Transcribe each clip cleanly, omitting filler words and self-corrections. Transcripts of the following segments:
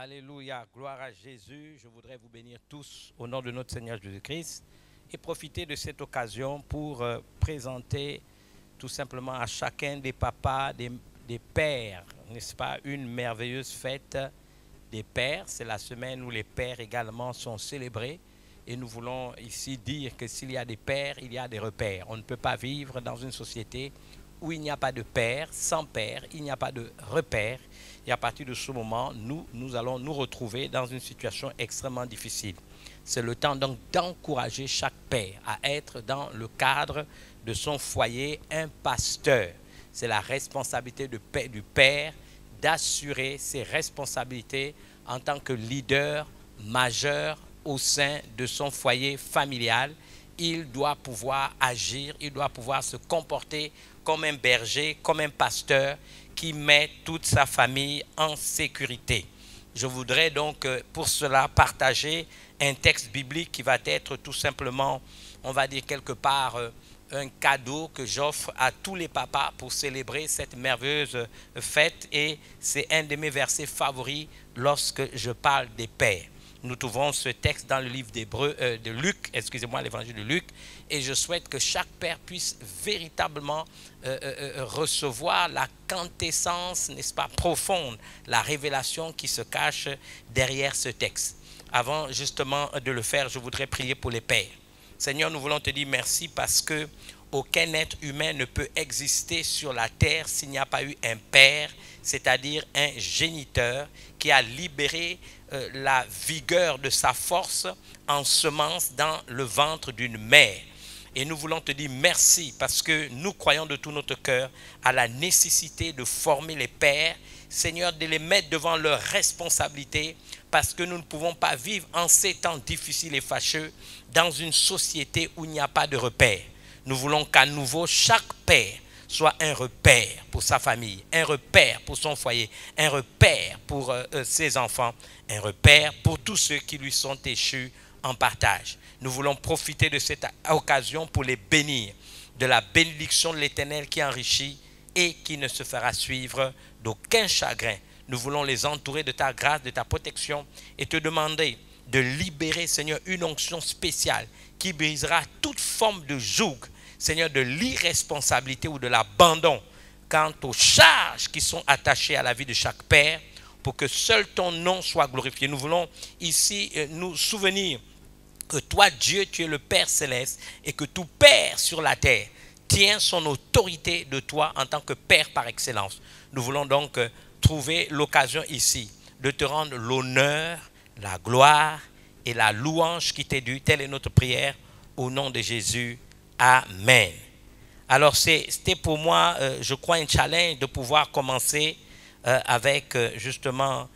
Alléluia, gloire à Jésus. Je voudrais vous bénir tous au nom de notre Seigneur Jésus-Christ et profiter de cette occasion pour présenter tout simplement à chacun des papas, des pères, n'est-ce pas, une merveilleuse fête des pères. C'est la semaine où les pères également sont célébrés. Et nous voulons ici dire que s'il y a des pères, il y a des repères. On ne peut pas vivre dans une société où il n'y a pas de père, sans père, il n'y a pas de repère. Et à partir de ce moment, nous allons nous retrouver dans une situation extrêmement difficile. C'est le temps donc d'encourager chaque père à être dans le cadre de son foyer un pasteur. C'est la responsabilité du père d'assurer ses responsabilités en tant que leader majeur au sein de son foyer familial. Il doit pouvoir agir, il doit pouvoir se comporter comme un berger, comme un pasteur qui met toute sa famille en sécurité. Je voudrais donc pour cela partager un texte biblique qui va être tout simplement, on va dire quelque part, un cadeau que j'offre à tous les papas pour célébrer cette merveilleuse fête, et c'est un de mes versets favoris lorsque je parle des pères. Nous trouvons ce texte dans le livre de Luc, excusez-moi, l'évangile de Luc, et je souhaite que chaque père puisse véritablement recevoir la quintessence, n'est-ce pas, profonde, la révélation qui se cache derrière ce texte. Avant justement de le faire, je voudrais prier pour les pères. Seigneur, nous voulons te dire merci parce que aucun être humain ne peut exister sur la terre s'il n'y a pas eu un père, c'est-à-dire un géniteur qui a libéré la vigueur de sa force en semence dans le ventre d'une mère. Et nous voulons te dire merci parce que nous croyons de tout notre cœur à la nécessité de former les pères, Seigneur, de les mettre devant leurs responsabilités, parce que nous ne pouvons pas vivre en ces temps difficiles et fâcheux dans une société où il n'y a pas de repère. Nous voulons qu'à nouveau chaque père soit un repère pour sa famille, un repère pour son foyer, un repère pour ses enfants, un repère pour tous ceux qui lui sont échus en partage. Nous voulons profiter de cette occasion pour les bénir, de la bénédiction de l'Éternel qui enrichit et qui ne se fera suivre d'aucun chagrin. Nous voulons les entourer de ta grâce, de ta protection, et te demander de libérer, Seigneur, une onction spéciale qui brisera toute forme de joug, Seigneur, de l'irresponsabilité ou de l'abandon quant aux charges qui sont attachées à la vie de chaque père, pour que seul ton nom soit glorifié. Nous voulons ici nous souvenir que toi, Dieu, tu es le Père céleste, et que tout père sur la terre tient son autorité de toi en tant que Père par excellence. Nous voulons donc trouver l'occasion ici de te rendre l'honneur, la gloire et la louange qui t'est due. Telle est notre prière au nom de Jésus. Amen. Alors c'était pour moi, je crois, un challenge de pouvoir commencer avec justement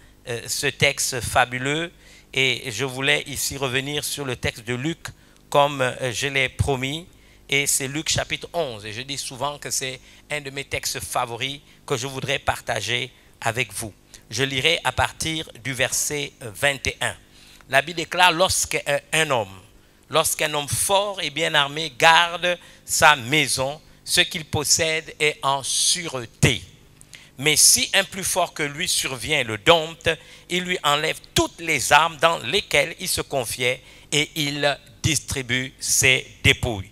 ce texte fabuleux. Et je voulais ici revenir sur le texte de Luc comme je l'ai promis. Et c'est Luc chapitre 11. Et je dis souvent que c'est un de mes textes favoris que je voudrais partager avec vous. Je lirai à partir du verset 21. La Bible déclare: lorsqu'un homme fort et bien armé garde sa maison, ce qu'il possède est en sûreté. Mais si un plus fort que lui survient et le dompte, il lui enlève toutes les armes dans lesquelles il se confiait et il distribue ses dépouilles.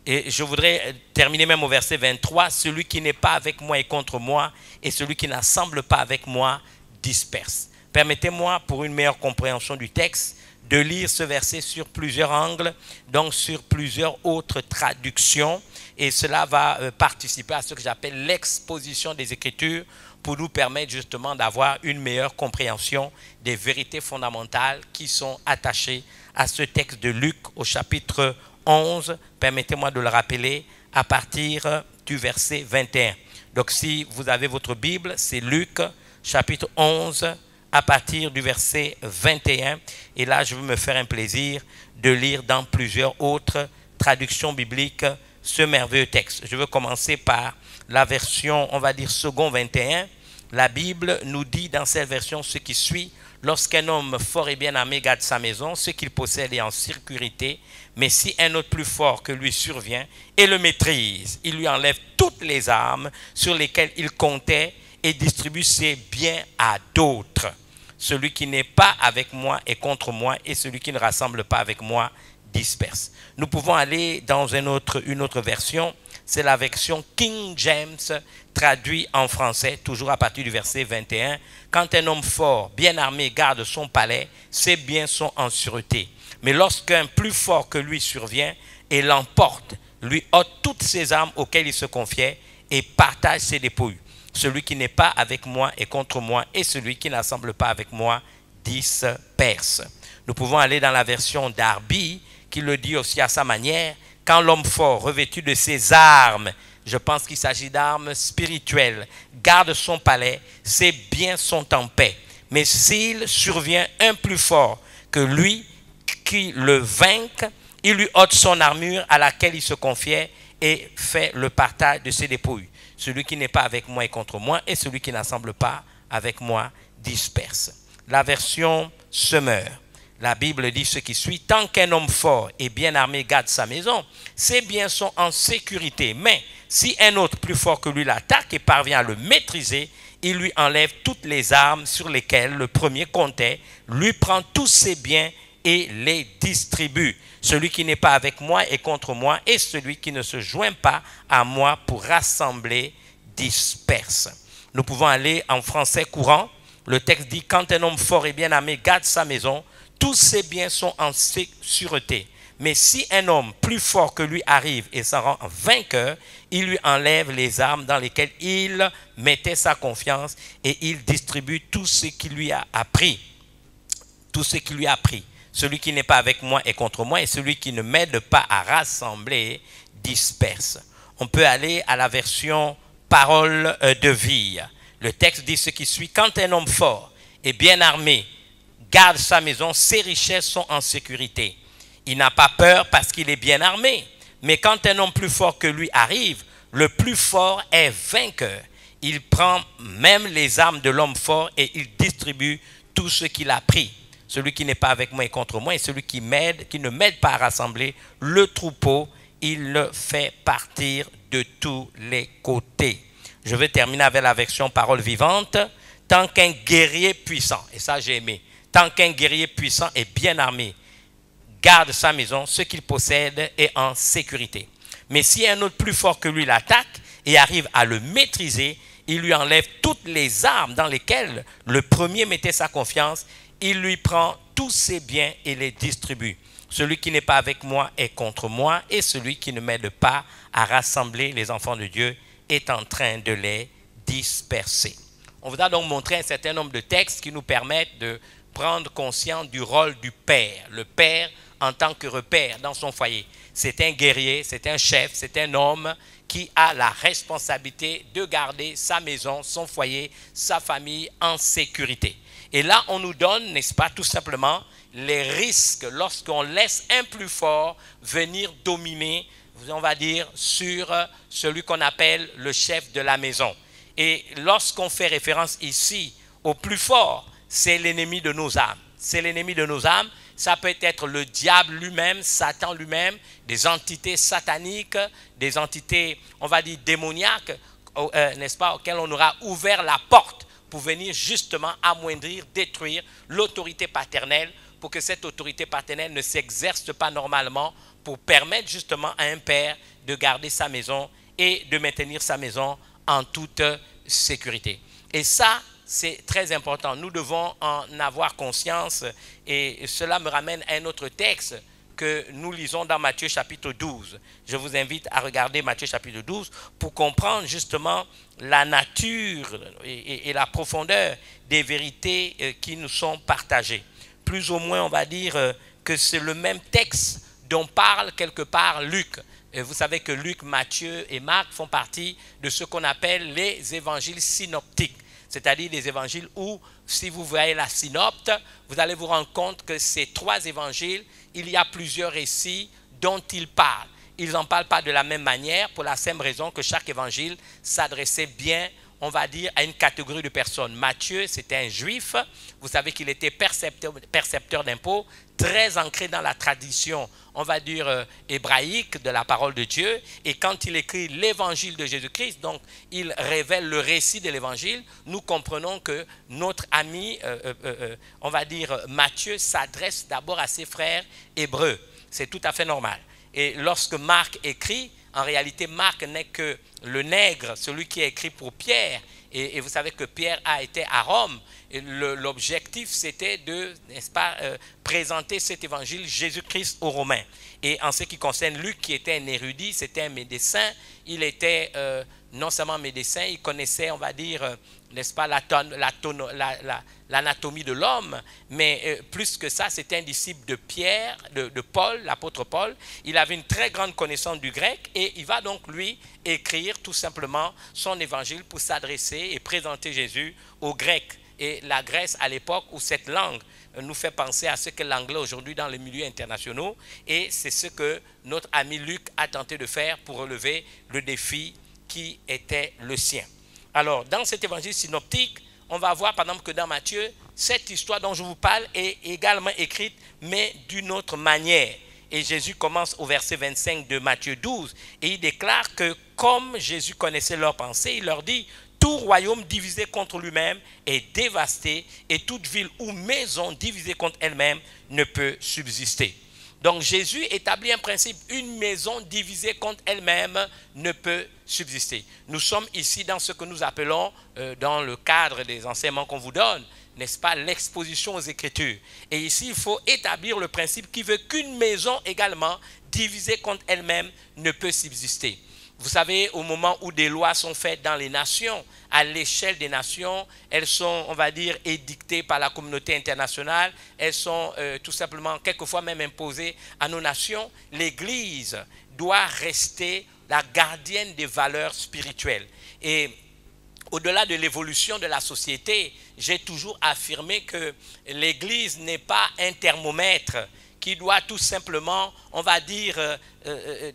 Et je voudrais terminer même au verset 23. Celui qui n'est pas avec moi est contre moi, et celui qui n'assemble pas avec moi disperse. Permettez-moi, pour une meilleure compréhension du texte, de lire ce verset sur plusieurs angles, donc sur plusieurs autres traductions. Et cela va participer à ce que j'appelle l'exposition des Écritures, pour nous permettre justement d'avoir une meilleure compréhension des vérités fondamentales qui sont attachées à ce texte de Luc au chapitre 11. Permettez-moi de le rappeler à partir du verset 21. Donc si vous avez votre Bible, c'est Luc chapitre 11 à partir du verset 21. Et là, je vais me faire un plaisir de lire dans plusieurs autres traductions bibliques ce merveilleux texte. Je veux commencer par la version, on va dire, second 21. La Bible nous dit dans cette version ce qui suit: lorsqu'un homme fort et bien armé garde sa maison, ce qu'il possède est en sécurité. Mais si un autre plus fort que lui survient et le maîtrise, il lui enlève toutes les armes sur lesquelles il comptait et distribue ses biens à d'autres. Celui qui n'est pas avec moi est contre moi, et celui qui ne rassemble pas avec moi disperse. Nous pouvons aller dans une autre version. C'est la version King James, traduit en français, toujours à partir du verset 21. Quand un homme fort, bien armé, garde son palais, ses biens sont en sûreté. Mais lorsqu'un plus fort que lui survient et l'emporte, lui ôte toutes ses armes auxquelles il se confiait et partage ses dépouilles. Celui qui n'est pas avec moi est contre moi, et celui qui n'assemble pas avec moi disperse. Nous pouvons aller dans la version Darby, qui le dit aussi à sa manière. Quand l'homme fort, revêtu de ses armes, je pense qu'il s'agit d'armes spirituelles, garde son palais, ses biens sont en paix. Mais s'il survient un plus fort que lui qui le vainque, il lui ôte son armure à laquelle il se confiait et fait le partage de ses dépouilles. Celui qui n'est pas avec moi est contre moi, et celui qui n'assemble pas avec moi disperse. La version Semeur. La Bible dit ce qui suit: tant qu'un homme fort et bien armé garde sa maison, ses biens sont en sécurité. Mais si un autre plus fort que lui l'attaque et parvient à le maîtriser, il lui enlève toutes les armes sur lesquelles le premier comptait, lui prend tous ses biens et les distribue. Celui qui n'est pas avec moi est contre moi, et celui qui ne se joint pas à moi pour rassembler disperse. Nous pouvons aller en français courant. Le texte dit: quand un homme fort et bien armé garde sa maison, tous ses biens sont en sûreté. Mais si un homme plus fort que lui arrive et s'en rend vainqueur, il lui enlève les armes dans lesquelles il mettait sa confiance et il distribue tout ce qui lui a appris. Tout ce qui lui a appris. Celui qui n'est pas avec moi est contre moi, et celui qui ne m'aide pas à rassembler disperse. On peut aller à la version Parole de vie. Le texte dit ce qui suit: quand un homme fort et bien armé garde sa maison, ses richesses sont en sécurité. Il n'a pas peur parce qu'il est bien armé. Mais quand un homme plus fort que lui arrive, le plus fort est vainqueur. Il prend même les armes de l'homme fort et il distribue tout ce qu'il a pris. Celui qui n'est pas avec moi est contre moi, et celui qui ne m'aide pas à rassembler le troupeau, il le fait partir de tous les côtés. Je vais terminer avec la version Parole vivante. Tant qu'un guerrier puissant, et ça j'ai aimé, tant qu'un guerrier puissant et bien armé garde sa maison, ce qu'il possède est en sécurité. Mais si un autre plus fort que lui l'attaque et arrive à le maîtriser, il lui enlève toutes les armes dans lesquelles le premier mettait sa confiance. Il lui prend tous ses biens et les distribue. Celui qui n'est pas avec moi est contre moi, et celui qui ne m'aide pas à rassembler les enfants de Dieu est en train de les disperser. On vous a donc montré un certain nombre de textes qui nous permettent de prendre conscience du rôle du père. Le père en tant que repère dans son foyer. C'est un guerrier, c'est un chef, c'est un homme qui a la responsabilité de garder sa maison, son foyer, sa famille en sécurité. Et là, on nous donne, n'est-ce pas, tout simplement, les risques lorsqu'on laisse un plus fort venir dominer, on va dire, sur celui qu'on appelle le chef de la maison. Et lorsqu'on fait référence ici au plus fort, c'est l'ennemi de nos âmes. C'est l'ennemi de nos âmes. Ça peut être le diable lui-même, Satan lui-même, des entités sataniques, des entités, on va dire, démoniaques, n'est-ce pas, auxquelles on aura ouvert la porte pour venir justement amoindrir, détruire l'autorité paternelle, pour que cette autorité paternelle ne s'exerce pas normalement, pour permettre justement à un père de garder sa maison et de maintenir sa maison en toute sécurité. Et ça, c'est très important. Nous devons en avoir conscience, et cela me ramène à un autre texte que nous lisons dans Matthieu chapitre 12. Je vous invite à regarder Matthieu chapitre 12 pour comprendre justement la nature et la profondeur des vérités qui nous sont partagées. Plus ou moins, on va dire que c'est le même texte dont parle quelque part Luc. Et vous savez que Luc, Matthieu et Marc font partie de ce qu'on appelle les évangiles synoptiques. C'est-à-dire des évangiles où, si vous voyez la synopte, vous allez vous rendre compte que ces trois évangiles, il y a plusieurs récits dont ils parlent. Ils n'en parlent pas de la même manière, pour la simple raison que chaque évangile s'adressait bien, on va dire, à une catégorie de personnes. Matthieu, c'était un juif. Vous savez qu'il était percepteur d'impôts, très ancré dans la tradition, on va dire, hébraïque de la parole de Dieu. Et quand il écrit l'évangile de Jésus-Christ, donc il révèle le récit de l'évangile, nous comprenons que notre ami, on va dire, Matthieu, s'adresse d'abord à ses frères hébreux. C'est tout à fait normal. Et lorsque Marc écrit, en réalité, Marc n'est que le nègre, celui qui a écrit pour Pierre. Et vous savez que Pierre a été à Rome. L'objectif, c'était de, n'est-ce pas, présenter cet évangile Jésus-Christ aux Romains. Et en ce qui concerne Luc, qui était un érudit, c'était un médecin. Il était non seulement médecin, il connaissait, on va dire, n'est-ce pas, l'anatomie de l'homme, mais plus que ça, c'était un disciple de Pierre, de Paul, l'apôtre Paul. Il avait une très grande connaissance du grec et il va donc, lui, écrire tout simplement son évangile pour s'adresser et présenter Jésus aux Grecs. Et la Grèce, à l'époque où cette langue nous fait penser à ce qu'est l'anglais aujourd'hui dans les milieux internationaux, et c'est ce que notre ami Luc a tenté de faire pour relever le défi qui était le sien. Alors, dans cet évangile synoptique, on va voir par exemple que dans Matthieu, cette histoire dont je vous parle est également écrite, mais d'une autre manière. Et Jésus commence au verset 25 de Matthieu 12, et il déclare que comme Jésus connaissait leurs pensées, il leur dit: tout royaume divisé contre lui-même est dévasté, et toute ville ou maison divisée contre elle-même ne peut subsister. Donc Jésus établit un principe: une maison divisée contre elle-même ne peut subsister. Nous sommes ici dans ce que nous appelons, dans le cadre des enseignements qu'on vous donne, n'est-ce pas, l'exposition aux Écritures. Et ici, il faut établir le principe qui veut qu'une maison également divisée contre elle-même ne peut subsister. Vous savez, au moment où des lois sont faites dans les nations, à l'échelle des nations, elles sont, on va dire, édictées par la communauté internationale, elles sont tout simplement, quelquefois même imposées à nos nations. L'Église doit rester la gardienne des valeurs spirituelles. Et au-delà de l'évolution de la société, j'ai toujours affirmé que l'Église n'est pas un thermomètre qui doit tout simplement, on va dire,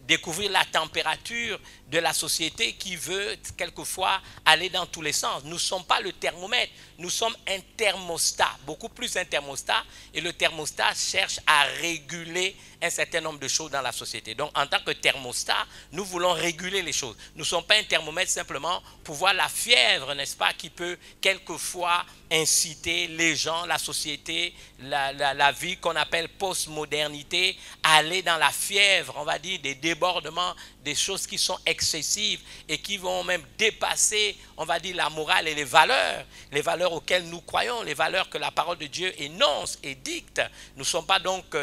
découvrir la température de la société qui veut quelquefois aller dans tous les sens. Nous ne sommes pas le thermomètre, nous sommes un thermostat, beaucoup plus un thermostat, et le thermostat cherche à réguler un certain nombre de choses dans la société. Donc en tant que thermostat, nous voulons réguler les choses. Nous ne sommes pas un thermomètre simplement pour voir la fièvre, n'est-ce pas, qui peut quelquefois inciter les gens, la société, la vie qu'on appelle postmodernité, à aller dans la fièvre, on va dire, des débordements, des choses qui sont excessives et qui vont même dépasser, on va dire, la morale et les valeurs auxquelles nous croyons, les valeurs que la parole de Dieu énonce et dicte. Nous ne sommes pas donc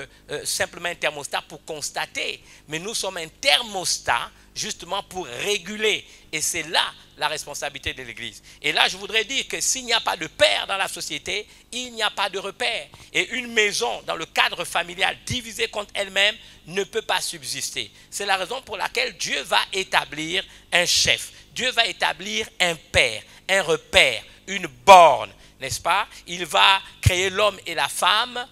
simplement un thermostat pour constater, mais nous sommes un thermostat justement pour réguler. Et c'est là la responsabilité de l'Église. Et là, je voudrais dire que s'il n'y a pas de père dans la société, il n'y a pas de repère. Et une maison, dans le cadre familial, divisée contre elle-même, ne peut pas subsister. C'est la raison pour laquelle Dieu va établir un chef. Dieu va établir un père, un repère, une borne, n'est-ce pas? Il va créer l'homme et la femme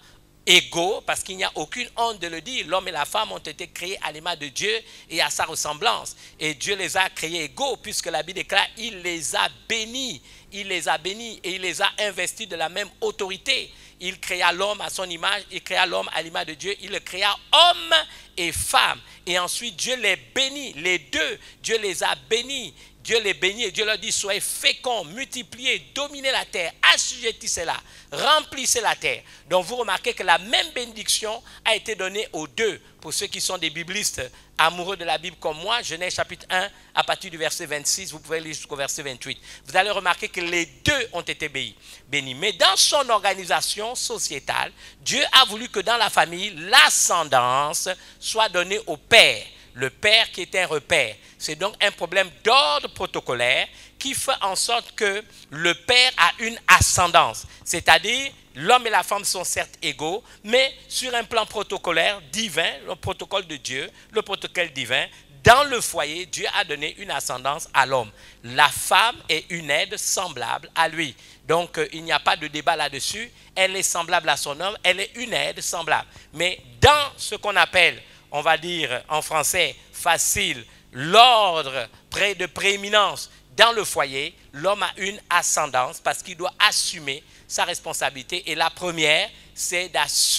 égaux, parce qu'il n'y a aucune honte de le dire. L'homme et la femme ont été créés à l'image de Dieu et à sa ressemblance. Et Dieu les a créés égaux, puisque la Bible déclare, il les a bénis. Il les a bénis et il les a investis de la même autorité. Il créa l'homme à son image, il créa l'homme à l'image de Dieu, il le créa homme et femme. Et ensuite, Dieu les bénit, les deux, Dieu les a bénis. Dieu les bénit et Dieu leur dit: soyez féconds, multipliez, dominez la terre, assujettissez-la, remplissez la terre. Donc vous remarquez que la même bénédiction a été donnée aux deux. Pour ceux qui sont des biblistes amoureux de la Bible comme moi, Genèse chapitre 1, à partir du verset 26, vous pouvez lire jusqu'au verset 28. Vous allez remarquer que les deux ont été bénis. Mais dans son organisation sociétale, Dieu a voulu que dans la famille, l'ascendance soit donnée au père. Le père qui est un repère. C'est donc un problème d'ordre protocolaire qui fait en sorte que le père a une ascendance. C'est-à-dire, l'homme et la femme sont certes égaux, mais sur un plan protocolaire divin, le protocole de Dieu, le protocole divin, dans le foyer, Dieu a donné une ascendance à l'homme. La femme est une aide semblable à lui. Donc, il n'y a pas de débat là-dessus. Elle est semblable à son homme, elle est une aide semblable. Mais dans ce qu'on appelle, on va dire en français facile, l'ordre de prééminence dans le foyer, l'homme a une ascendance parce qu'il doit assumer sa responsabilité. Et la première, c'est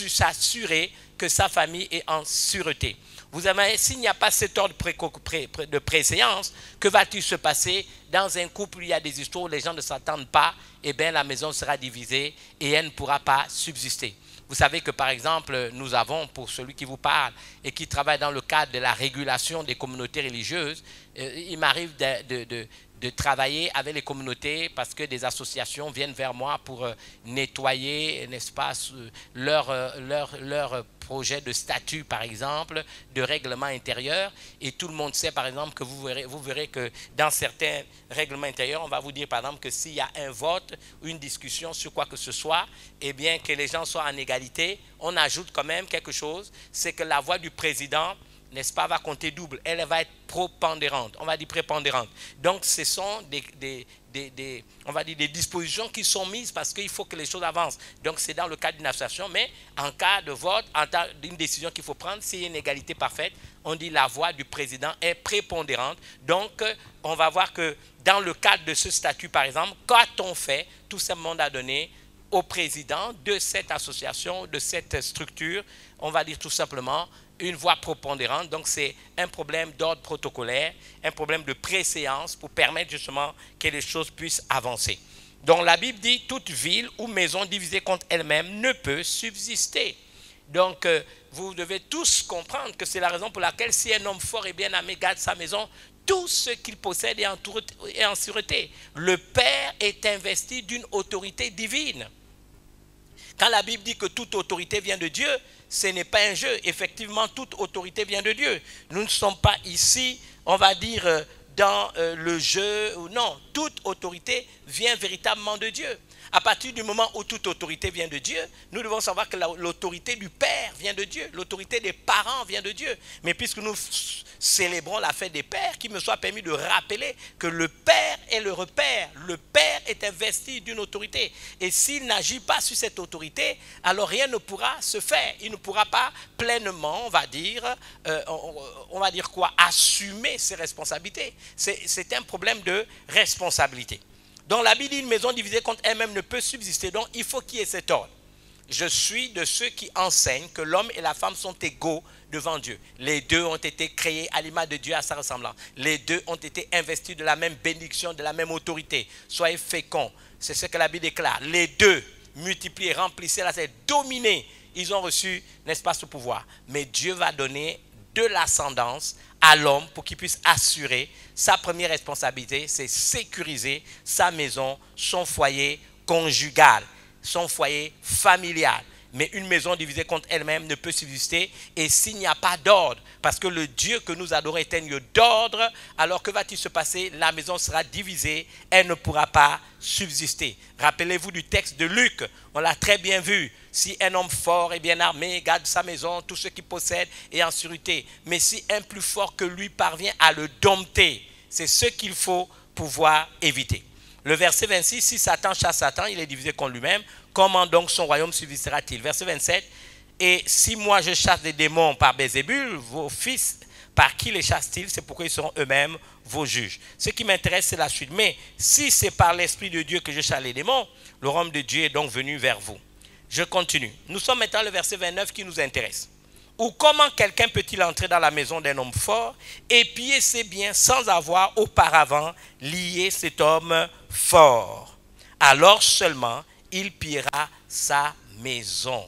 s'assurer que sa famille est en sûreté. Vous savez, s'il n'y a pas cet ordre de préséance, que va-t-il se passer dans un couple où il y a des histoires où les gens ne s'entendent pas? Eh bien, la maison sera divisée et elle ne pourra pas subsister. Vous savez que, par exemple, nous avons, pour celui qui vous parle et qui travaille dans le cadre de la régulation des communautés religieuses, il m'arrive de travailler avec les communautés parce que des associations viennent vers moi pour nettoyer, n'est-ce pas, leur projet de statut, par exemple, de règlement intérieur. Et tout le monde sait, par exemple, que vous verrez que dans certains règlements intérieurs, on va vous dire, par exemple, que s'il y a un vote ou une discussion sur quoi que ce soit, eh bien, que les gens soient en égalité, on ajoute quand même quelque chose, c'est que la voix du président, n'est-ce pas, va compter double. Elle va être prépondérante. On va dire prépondérante. Donc, ce sont on va dire des dispositions qui sont mises parce qu'il faut que les choses avancent. Donc, c'est dans le cadre d'une association. Mais en cas de vote, en cas d'une décision qu'il faut prendre, s'il y a une égalité parfaite, on dit la voix du président est prépondérante. Donc, on va voir que dans le cadre de ce statut, par exemple, qu'a-t-on fait? Tout simplement à donner au président de cette association, de cette structure, on va dire tout simplement, une voix prépondérante. Donc, c'est un problème d'ordre protocolaire, un problème de préséance pour permettre justement que les choses puissent avancer. Donc, la Bible dit « Toute ville ou maison divisée contre elle-même ne peut subsister ». Donc, vous devez tous comprendre que c'est la raison pour laquelle si un homme fort et bien aimé garde sa maison, tout ce qu'il possède est en sûreté. Le Père est investi d'une autorité divine. Quand la Bible dit que toute autorité vient de Dieu, ce n'est pas un jeu. Effectivement, toute autorité vient de Dieu. Nous ne sommes pas ici, on va dire, dans le jeu. Non, toute autorité vient véritablement de Dieu. À partir du moment où toute autorité vient de Dieu, nous devons savoir que l'autorité du Père vient de Dieu. L'autorité des parents vient de Dieu. Mais puisque nous célébrons la fête des pères, qu'il me soit permis de rappeler que le Père est le repère. Le Père est investi d'une autorité. Et s'il n'agit pas sur cette autorité, alors rien ne pourra se faire. Il ne pourra pas pleinement, on va dire quoi, assumer ses responsabilités. C'est un problème de responsabilité. Donc la Bible dit une maison divisée contre elle-même ne peut subsister. Donc il faut qu'il y ait cet ordre. Je suis de ceux qui enseignent que l'homme et la femme sont égaux devant Dieu. Les deux ont été créés à l'image de Dieu, à sa ressemblance. Les deux ont été investis de la même bénédiction, de la même autorité. Soyez féconds. C'est ce que la Bible déclare. Les deux multipliez, remplissez la terre, dominez. Ils ont reçu, n'est-ce pas, ce pouvoir. Mais Dieu va donner de l'ascendance à l'homme pour qu'il puisse assurer sa première responsabilité, c'est sécuriser sa maison, son foyer conjugal, son foyer familial. Mais une maison divisée contre elle-même ne peut subsister. Et s'il n'y a pas d'ordre, parce que le Dieu que nous adorons est un Dieu d'ordre, alors que va-t-il se passer? La maison sera divisée, elle ne pourra pas subsister. Rappelez-vous du texte de Luc, on l'a très bien vu. Si un homme fort et bien armé garde sa maison, tout ce qu'il possède est en sûreté. Mais si un plus fort que lui parvient à le dompter, c'est ce qu'il faut pouvoir éviter. Le verset 26, si Satan chasse Satan, il est divisé contre lui-même. Comment donc son royaume subsistera-t-il? Verset 27, et si moi je chasse des démons par Bézébul, vos fils, par qui les chassent-ils? C'est pourquoi ils seront eux-mêmes vos juges. Ce qui m'intéresse, c'est la suite. Mais si c'est par l'Esprit de Dieu que je chasse les démons, le royaume de Dieu est donc venu vers vous. Je continue. Nous sommes maintenant le verset 29 qui nous intéresse. Ou comment quelqu'un peut-il entrer dans la maison d'un homme fort et piller ses biens sans avoir auparavant lié cet homme fort? Alors seulement il pillera sa maison.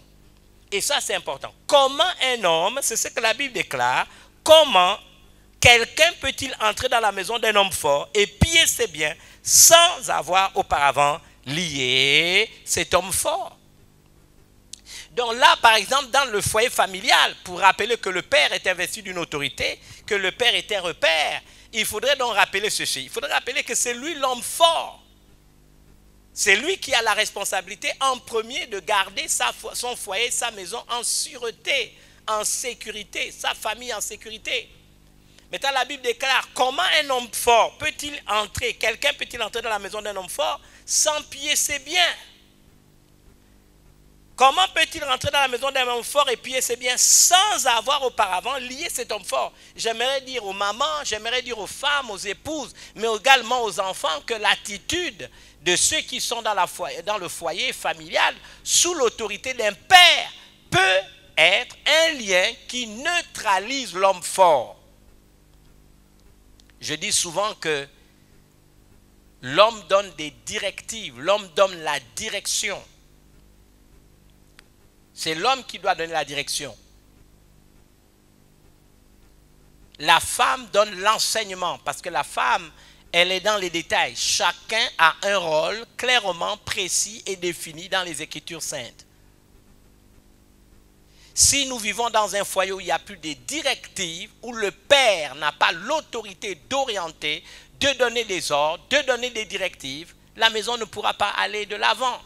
Et ça c'est important. Comment un homme, c'est ce que la Bible déclare, comment quelqu'un peut-il entrer dans la maison d'un homme fort et piller ses biens sans avoir auparavant lié cet homme fort? Donc là, par exemple, dans le foyer familial, pour rappeler que le père est investi d'une autorité, que le père est un repère, il faudrait donc rappeler ceci. Il faudrait rappeler que c'est lui l'homme fort. C'est lui qui a la responsabilité en premier de garder son foyer, sa maison en sûreté, en sécurité, sa famille en sécurité. Maintenant, la Bible déclare, comment un homme fort peut-il entrer, quelqu'un peut-il entrer dans la maison d'un homme fort sans piller ses biens? Comment peut-il rentrer dans la maison d'un homme fort et piller ses biens sans avoir auparavant lié cet homme fort? J'aimerais dire aux mamans, j'aimerais dire aux femmes, aux épouses, mais également aux enfants que l'attitude de ceux qui sont dans le foyer familial sous l'autorité d'un père peut être un lien qui neutralise l'homme fort. Je dis souvent que l'homme donne des directives, l'homme donne la direction. C'est l'homme qui doit donner la direction. La femme donne l'enseignement parce que la femme, elle est dans les détails. Chacun a un rôle clairement précis et défini dans les Écritures saintes. Si nous vivons dans un foyer où il n'y a plus de directives, où le père n'a pas l'autorité d'orienter, de donner des ordres, de donner des directives, la maison ne pourra pas aller de l'avant.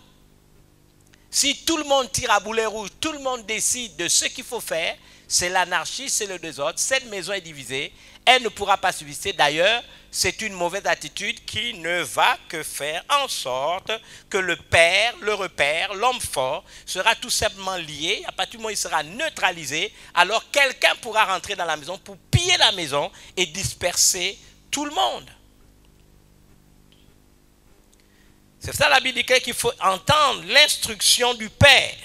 Si tout le monde tire à boulet rouge, tout le monde décide de ce qu'il faut faire, c'est l'anarchie, c'est le désordre, cette maison est divisée, elle ne pourra pas subsister. D'ailleurs, c'est une mauvaise attitude qui ne va que faire en sorte que le père, le repère, l'homme fort sera tout simplement lié. À partir du moment où il sera neutralisé, alors quelqu'un pourra rentrer dans la maison pour piller la maison et disperser tout le monde. C'est ça la Bible dit qu'il faut entendre l'instruction du Père.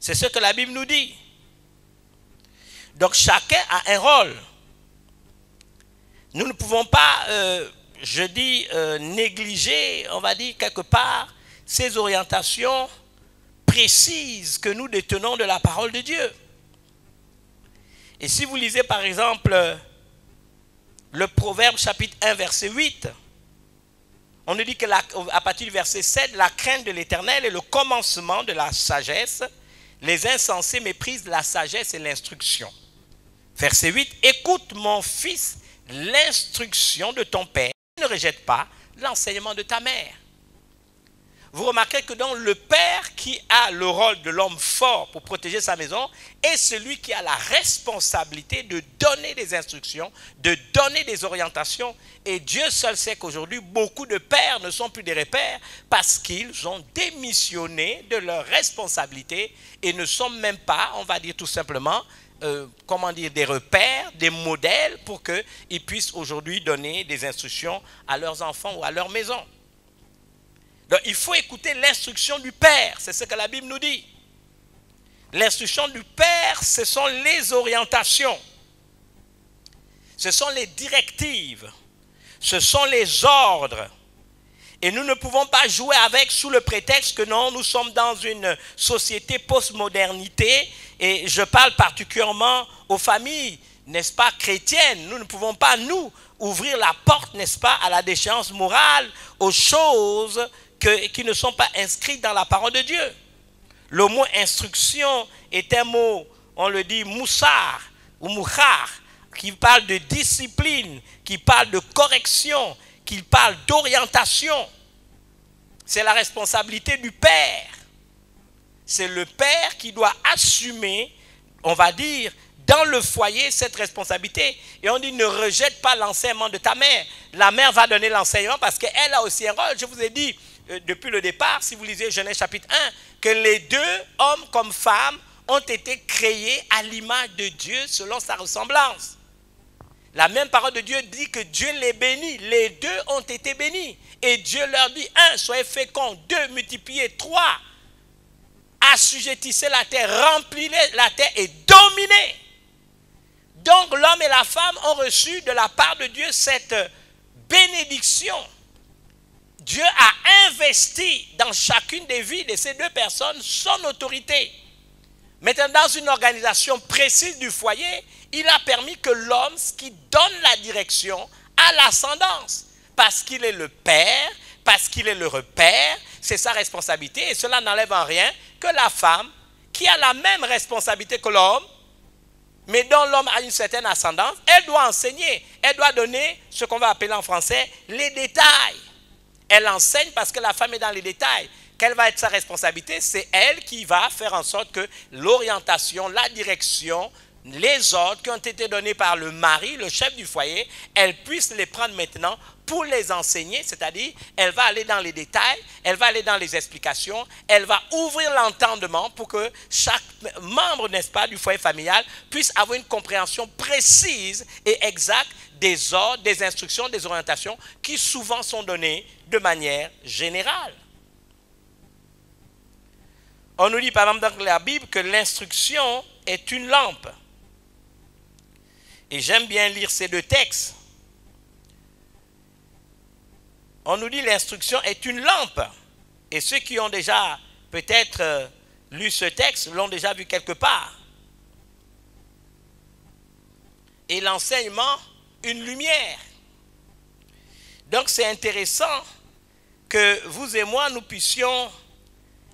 C'est ce que la Bible nous dit. Donc chacun a un rôle. Nous ne pouvons pas, négliger, on va dire quelque part, ces orientations précises que nous détenons de la parole de Dieu. Et si vous lisez par exemple le Proverbe chapitre 1 verset 8, on nous dit que à partir du verset 7, la crainte de l'Éternel est le commencement de la sagesse. Les insensés méprisent la sagesse et l'instruction. Verset 8, écoute mon fils l'instruction de ton père. Ne rejette pas l'enseignement de ta mère. Vous remarquez que donc le père qui a le rôle de l'homme fort pour protéger sa maison est celui qui a la responsabilité de donner des instructions, de donner des orientations. Et Dieu seul sait qu'aujourd'hui, beaucoup de pères ne sont plus des repères parce qu'ils ont démissionné de leurs responsabilités et ne sont même pas, on va dire tout simplement, des repères, des modèles pour qu'ils puissent aujourd'hui donner des instructions à leurs enfants ou à leur maison. Donc, il faut écouter l'instruction du Père. C'est ce que la Bible nous dit. L'instruction du Père, ce sont les orientations. Ce sont les directives. Ce sont les ordres. Et nous ne pouvons pas jouer avec sous le prétexte que non, nous sommes dans une société post-modernité. Et je parle particulièrement aux familles, n'est-ce pas, chrétiennes. Nous ne pouvons pas, nous, ouvrir la porte, n'est-ce pas, à la déchéance morale, aux choses qui ne sont pas inscrites dans la parole de Dieu. Le mot instruction est un mot, on le dit moussar ou mouchar, qui parle de discipline, qui parle de correction, qui parle d'orientation. C'est la responsabilité du père. C'est le père qui doit assumer, on va dire, dans le foyer cette responsabilité. Et on dit ne rejette pas l'enseignement de ta mère. La mère va donner l'enseignement parce qu'elle a aussi un rôle. Je vous ai dit depuis le départ, si vous lisez Genèse chapitre 1, que les deux, hommes comme femmes, ont été créés à l'image de Dieu selon sa ressemblance. La même parole de Dieu dit que Dieu les bénit. Les deux ont été bénis. Et Dieu leur dit, 1, soyez féconds, 2, multipliez, 3, assujettissez la terre, remplissez la terre et dominez. Donc l'homme et la femme ont reçu de la part de Dieu cette bénédiction. Dieu a investi dans chacune des vies de ces deux personnes son autorité. Maintenant, dans une organisation précise du foyer, il a permis que l'homme qui donne la direction a l'ascendance. Parce qu'il est le père, parce qu'il est le repère, c'est sa responsabilité. Et cela n'enlève en rien que la femme, qui a la même responsabilité que l'homme, mais dont l'homme a une certaine ascendance, elle doit enseigner. Elle doit donner ce qu'on va appeler en français les détails. Elle enseigne parce que la femme est dans les détails. Quelle va être sa responsabilité? C'est elle qui va faire en sorte que l'orientation, la direction les ordres qui ont été donnés par le mari, le chef du foyer, elle puisse les prendre maintenant pour les enseigner, c'est-à-dire elle va aller dans les détails, elle va aller dans les explications, elle va ouvrir l'entendement pour que chaque membre, n'est-ce pas, du foyer familial puisse avoir une compréhension précise et exacte des ordres, des instructions, des orientations qui souvent sont données de manière générale. On nous dit par exemple dans la Bible que l'instruction est une lampe. Et j'aime bien lire ces deux textes. On nous dit l'instruction est une lampe. Et ceux qui ont déjà peut-être lu ce texte l'ont déjà vu quelque part. Et l'enseignement, une lumière. Donc c'est intéressant que vous et moi, nous puissions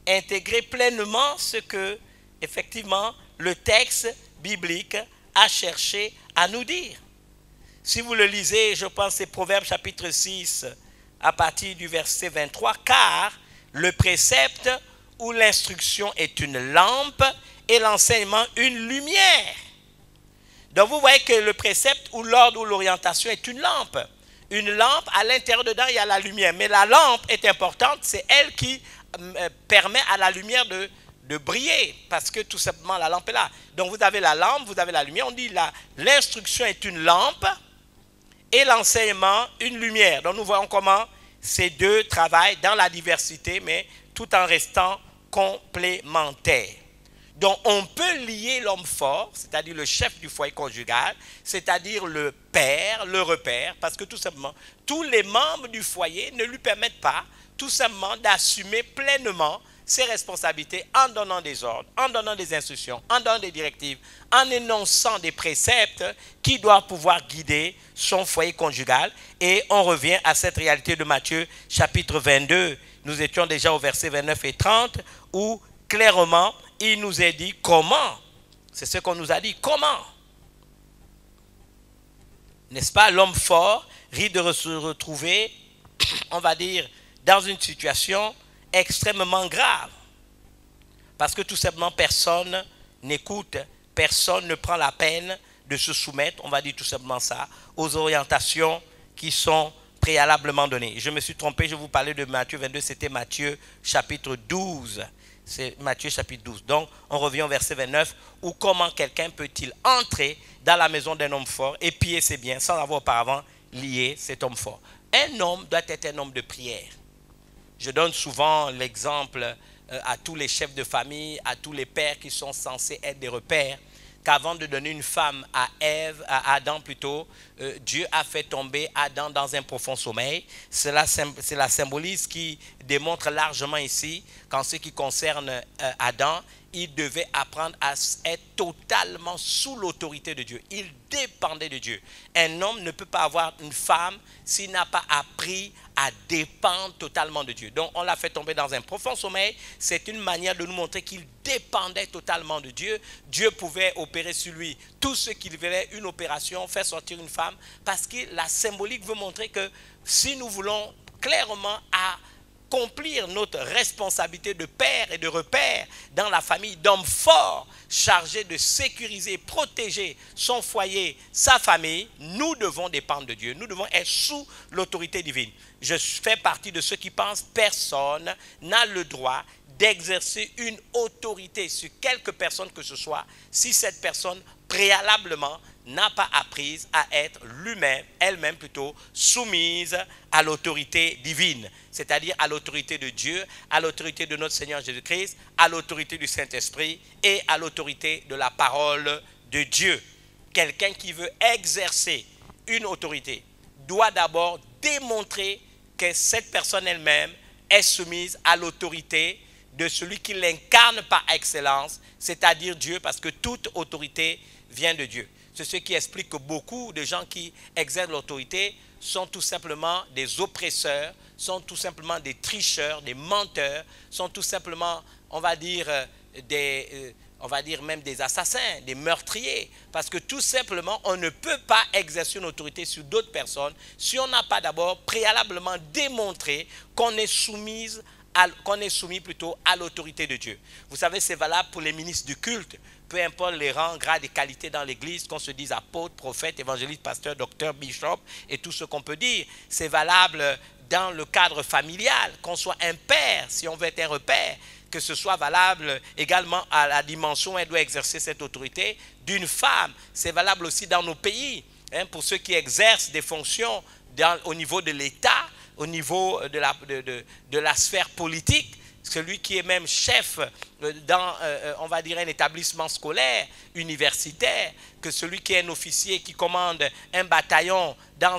intégrer pleinement ce que, effectivement, le texte biblique a cherché à nous dire. Si vous le lisez, je pense c'est Proverbes chapitre 6, à partir du verset 23, car le précepte ou l'instruction est une lampe et l'enseignement une lumière. Donc vous voyez que le précepte ou l'ordre ou l'orientation est une lampe. Une lampe, à l'intérieur dedans, il y a la lumière. Mais la lampe est importante, c'est elle qui permet à la lumière de briller, parce que tout simplement la lampe est là. Donc vous avez la lampe, vous avez la lumière. On dit l'instruction est une lampe et l'enseignement une lumière. Donc nous voyons comment ces deux travaillent dans la diversité, mais tout en restant complémentaires. Donc on peut lier l'homme fort, c'est-à-dire le chef du foyer conjugal, c'est-à-dire le père, le repère, parce que tout simplement, tous les membres du foyer ne lui permettent pas tout simplement d'assumer pleinement ses responsabilités en donnant des ordres, en donnant des instructions, en donnant des directives, en énonçant des préceptes qui doivent pouvoir guider son foyer conjugal. Et on revient à cette réalité de Matthieu chapitre 22. Nous étions déjà au verset 29 et 30 où clairement il nous est dit comment. C'est ce qu'on nous a dit, comment. N'est-ce pas, l'homme fort risque de se retrouver, on va dire, dans une situation extrêmement grave. Parce que tout simplement, personne n'écoute, personne ne prend la peine de se soumettre, on va dire tout simplement ça, aux orientations qui sont préalablement données. Je me suis trompé, je vous parlais de Matthieu 22, c'était Matthieu chapitre 12. C'est Matthieu chapitre 12. Donc, on revient au verset 29, où comment quelqu'un peut-il entrer dans la maison d'un homme fort et piller ses biens sans avoir auparavant lié cet homme fort. Un homme doit être un homme de prière. Je donne souvent l'exemple à tous les chefs de famille, à tous les pères qui sont censés être des repères, qu'avant de donner une femme à Adam plutôt, Dieu a fait tomber Adam dans un profond sommeil. C'est la symbolise qui démontre largement ici qu'en ce qui concerne Adam, il devait apprendre à être totalement sous l'autorité de Dieu. Il dépendait de Dieu. Un homme ne peut pas avoir une femme s'il n'a pas appris à dépendre totalement de Dieu. Donc on l'a fait tomber dans un profond sommeil. C'est une manière de nous montrer qu'il dépendait totalement de Dieu. Dieu pouvait opérer sur lui tout ce qu'il voulait, une opération, faire sortir une femme, parce que la symbolique veut montrer que si nous voulons clairement accomplir notre responsabilité de père et de repère dans la famille, d'homme fort chargé de sécuriser, protéger son foyer, sa famille, nous devons dépendre de Dieu. Nous devons être sous l'autorité divine. Je fais partie de ceux qui pensent que personne n'a le droit d'exercer une autorité sur quelque personne que ce soit si cette personne préalablement n'a pas appris à être lui-même, elle-même plutôt, soumise à l'autorité divine, c'est-à-dire à l'autorité de Dieu, à l'autorité de notre Seigneur Jésus-Christ, à l'autorité du Saint-Esprit et à l'autorité de la parole de Dieu. Quelqu'un qui veut exercer une autorité doit d'abord démontrer que cette personne elle-même est soumise à l'autorité de celui qui l'incarne par excellence, c'est-à-dire Dieu, parce que toute autorité vient de Dieu. C'est ce qui explique que beaucoup de gens qui exercent l'autorité sont tout simplement des oppresseurs, sont tout simplement des tricheurs, des menteurs, sont tout simplement, on va dire même des assassins, des meurtriers. Parce que tout simplement, on ne peut pas exercer une autorité sur d'autres personnes si on n'a pas d'abord préalablement démontré qu'on est soumise qu'on est soumis plutôt à l'autorité de Dieu. Vous savez, c'est valable pour les ministres du culte, peu importe les rangs, grades et qualités dans l'église, qu'on se dise apôtre, prophète, évangéliste, pasteur, docteur, bishop et tout ce qu'on peut dire. C'est valable dans le cadre familial, qu'on soit un père, si on veut être un repère, que ce soit valable également à la dimension où elle doit exercer cette autorité d'une femme. C'est valable aussi dans nos pays, hein, pour ceux qui exercent des fonctions au niveau de l'État, au niveau de la sphère politique, celui qui est même chef dans, on va dire, un établissement scolaire, universitaire, que celui qui est un officier qui commande un bataillon dans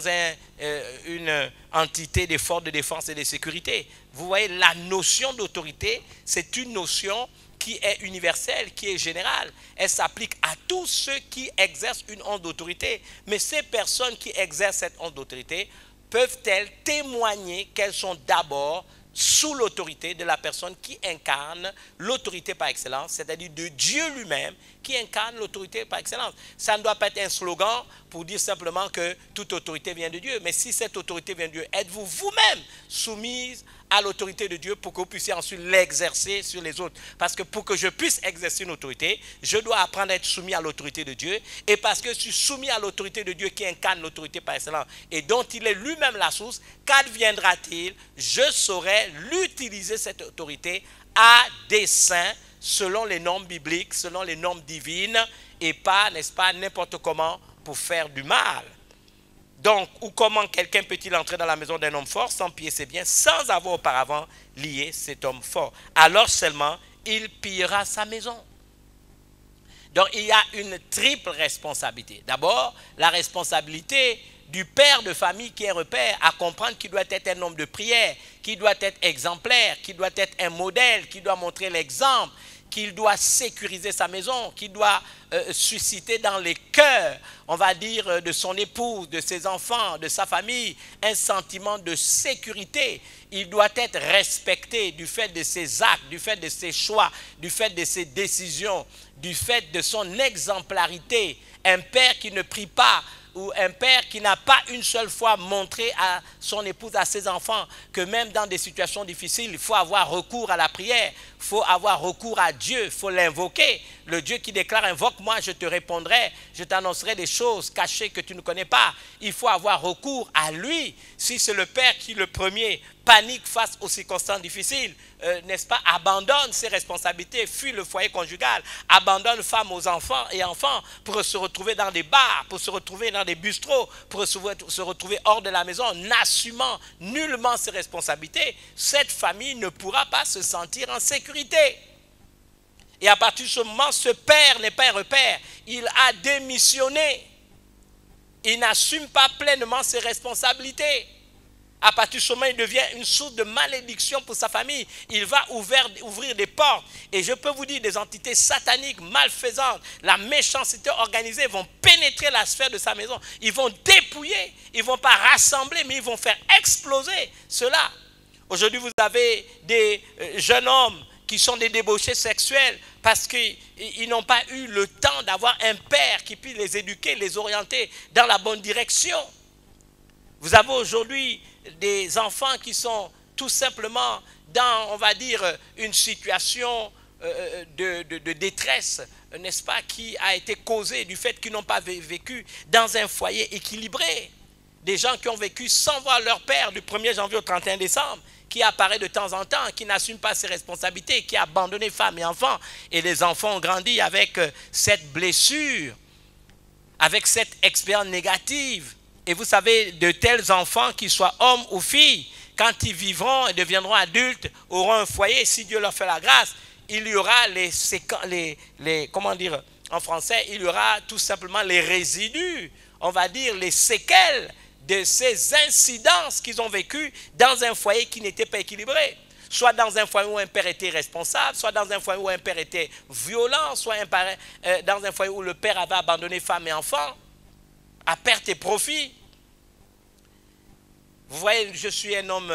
une entité des forces de défense et de sécurité. Vous voyez, la notion d'autorité, c'est une notion qui est universelle, qui est générale. Elle s'applique à tous ceux qui exercent une onde d'autorité. Mais ces personnes qui exercent cette onde d'autorité peuvent-elles témoigner qu'elles sont d'abord sous l'autorité de la personne qui incarne l'autorité par excellence, c'est-à-dire de Dieu lui-même qui incarne l'autorité par excellence. Ça ne doit pas être un slogan pour dire simplement que toute autorité vient de Dieu. Mais si cette autorité vient de Dieu, êtes-vous vous-même soumise à l'autorité de Dieu pour que vous puissiez ensuite l'exercer sur les autres? Parce que pour que je puisse exercer une autorité, je dois apprendre à être soumis à l'autorité de Dieu. Et parce que je suis soumis à l'autorité de Dieu qui incarne l'autorité par excellence et dont il est lui-même la source, qu'adviendra-t-il? Je saurai l'utiliser, cette autorité, à dessein, selon les normes bibliques, selon les normes divines, et pas, n'est-ce pas, n'importe comment pour faire du mal. Donc, ou comment quelqu'un peut-il entrer dans la maison d'un homme fort sans piller ses biens, sans avoir auparavant lié cet homme fort? Alors seulement, il pillera sa maison. Donc, il y a une triple responsabilité. D'abord, la responsabilité du père de famille qui est repère, à comprendre qu'il doit être un homme de prière, qu'il doit être exemplaire, qu'il doit être un modèle, qu'il doit montrer l'exemple, qu'il doit sécuriser sa maison, qu'il doit susciter dans les cœurs, on va dire, de son épouse, de ses enfants, de sa famille, un sentiment de sécurité. Il doit être respecté du fait de ses actes, du fait de ses choix, du fait de ses décisions, du fait de son exemplarité. Un père qui ne prie pas, ou un père qui n'a pas une seule fois montré à son épouse, à ses enfants, que même dans des situations difficiles, il faut avoir recours à la prière, il faut avoir recours à Dieu, il faut l'invoquer. Le Dieu qui déclare: invoque-moi, je te répondrai, je t'annoncerai des choses cachées que tu ne connais pas. Il faut avoir recours à lui. Si c'est le père qui, le premier, panique face aux circonstances difficiles, n'est-ce pas, abandonne ses responsabilités, fuit le foyer conjugal, abandonne femme aux enfants et enfants pour se retrouver dans des bars, pour se retrouver dans des bistrots, pour se retrouver hors de la maison, n'assumant nullement ses responsabilités, cette famille ne pourra pas se sentir en sécurité. Et à partir de ce moment, ce père n'est pas un repère, il a démissionné. Il n'assume pas pleinement ses responsabilités. À partir de ce moment, il devient une source de malédiction pour sa famille. Il va ouvrir des portes. Et je peux vous dire, des entités sataniques, malfaisantes, la méchanceté organisée vont pénétrer la sphère de sa maison. Ils vont dépouiller, ils ne vont pas rassembler, mais ils vont faire exploser cela. Aujourd'hui, vous avez des jeunes hommes qui sont des débauchés sexuels parce qu'ils n'ont pas eu le temps d'avoir un père qui puisse les éduquer, les orienter dans la bonne direction. Vous avez aujourd'hui des enfants qui sont tout simplement dans, on va dire, une situation de détresse, n'est-ce pas, qui a été causée du fait qu'ils n'ont pas vécu dans un foyer équilibré. Des gens qui ont vécu sans voir leur père du 1er janvier au 31 décembre, qui apparaît de temps en temps, qui n'assume pas ses responsabilités, qui a abandonné femmes et enfants. Et les enfants ont grandi avec cette blessure, avec cette expérience négative. Et vous savez, de tels enfants, qu'ils soient hommes ou filles, quand ils vivront et deviendront adultes, auront un foyer, si Dieu leur fait la grâce, il y aura comment dire en français, il y aura tout simplement les résidus, on va dire les séquelles de ces incidences qu'ils ont vécues dans un foyer qui n'était pas équilibré. Soit dans un foyer où un père était responsable, soit dans un foyer où un père était violent, soit dans un foyer où le père avait abandonné femme et enfants, à perte et profit. Vous voyez, je suis un homme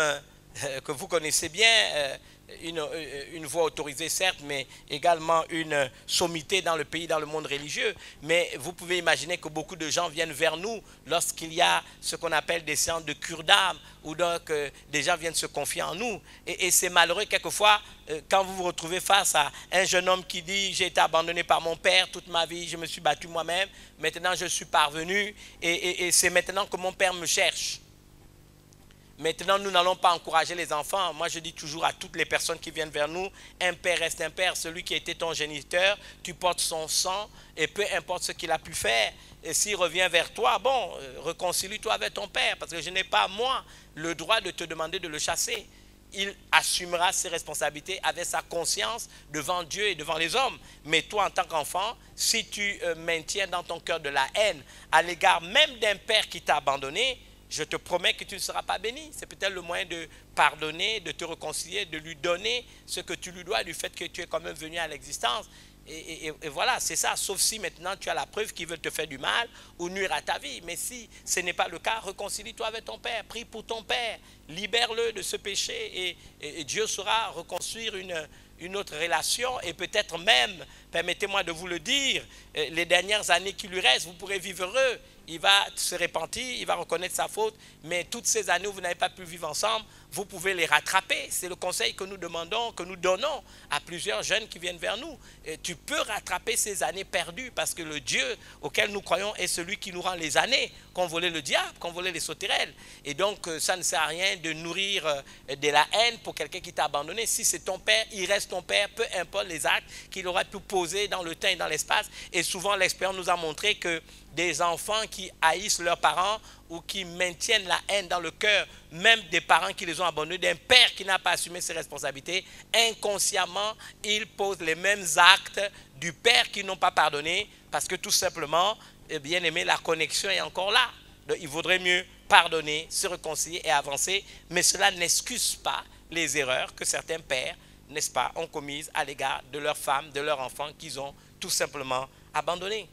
que vous connaissez bien, une voie autorisée, certes, mais également une sommité dans le pays, dans le monde religieux. Mais vous pouvez imaginer que beaucoup de gens viennent vers nous lorsqu'il y a ce qu'on appelle des séances de cure d'âme, où donc des gens viennent se confier en nous. Et c'est malheureux quelquefois quand vous vous retrouvez face à un jeune homme qui dit « J'ai été abandonné par mon père toute ma vie, je me suis battu moi-même, maintenant je suis parvenu et c'est maintenant que mon père me cherche ». Maintenant, nous n'allons pas encourager les enfants. Moi, je dis toujours à toutes les personnes qui viennent vers nous, un père reste un père. Celui qui a été ton géniteur, tu portes son sang et peu importe ce qu'il a pu faire. Et s'il revient vers toi, bon, réconcilie-toi avec ton père parce que je n'ai pas, moi, le droit de te demander de le chasser. Il assumera ses responsabilités avec sa conscience devant Dieu et devant les hommes. Mais toi, en tant qu'enfant, si tu maintiens dans ton cœur de la haine à l'égard même d'un père qui t'a abandonné, je te promets que tu ne seras pas béni. C'est peut-être le moyen de pardonner, de te réconcilier, de lui donner ce que tu lui dois du fait que tu es quand même venu à l'existence. Et voilà, c'est ça. Sauf si maintenant tu as la preuve qu'il veut te faire du mal ou nuire à ta vie. Mais si ce n'est pas le cas, réconcilie-toi avec ton père. Prie pour ton père. Libère-le de ce péché et Dieu saura reconstruire une autre relation. Et peut-être même, permettez-moi de vous le dire, les dernières années qui lui restent, vous pourrez vivre heureux. Il va se repentir, il va reconnaître sa faute, mais toutes ces années où vous n'avez pas pu vivre ensemble, vous pouvez les rattraper. C'est le conseil que nous demandons, que nous donnons à plusieurs jeunes qui viennent vers nous. Et tu peux rattraper ces années perdues parce que le Dieu auquel nous croyons est celui qui nous rend les années qu'ont volé le diable, qu'ont volé les sauterelles. Et donc, ça ne sert à rien de nourrir de la haine pour quelqu'un qui t'a abandonné. Si c'est ton père, il reste ton père, peu importe les actes qu'il aurait pu poser dans le temps et dans l'espace. Et souvent, l'expérience nous a montré que des enfants qui haïssent leurs parents ou qui maintiennent la haine dans le cœur, même des parents qui les ont abandonnés, d'un père qui n'a pas assumé ses responsabilités, inconsciemment, ils posent les mêmes actes du père qui n'ont pas pardonné parce que tout simplement, bien aimé, la connexion est encore là. Donc, il vaudrait mieux pardonner, se réconcilier et avancer, mais cela n'excuse pas les erreurs que certains pères, n'est-ce pas, ont commises à l'égard de leurs femmes, de leurs enfants qu'ils ont tout simplement abandonnés.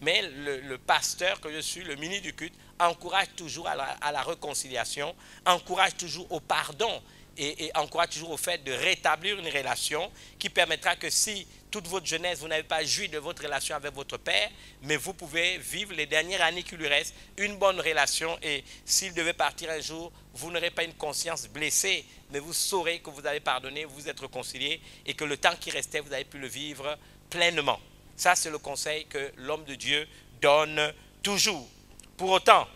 Mais le pasteur que je suis, le ministre du culte, encourage toujours à la réconciliation, encourage toujours au pardon et encourage toujours au fait de rétablir une relation qui permettra que si toute votre jeunesse, vous n'avez pas joui de votre relation avec votre père, mais vous pouvez vivre les dernières années qui lui restent, une bonne relation et s'il devait partir un jour, vous n'aurez pas une conscience blessée, mais vous saurez que vous avez pardonné, vous êtes réconcilié et que le temps qui restait, vous avez pu le vivre pleinement. Ça, c'est le conseil que l'homme de Dieu donne toujours. Pour autant,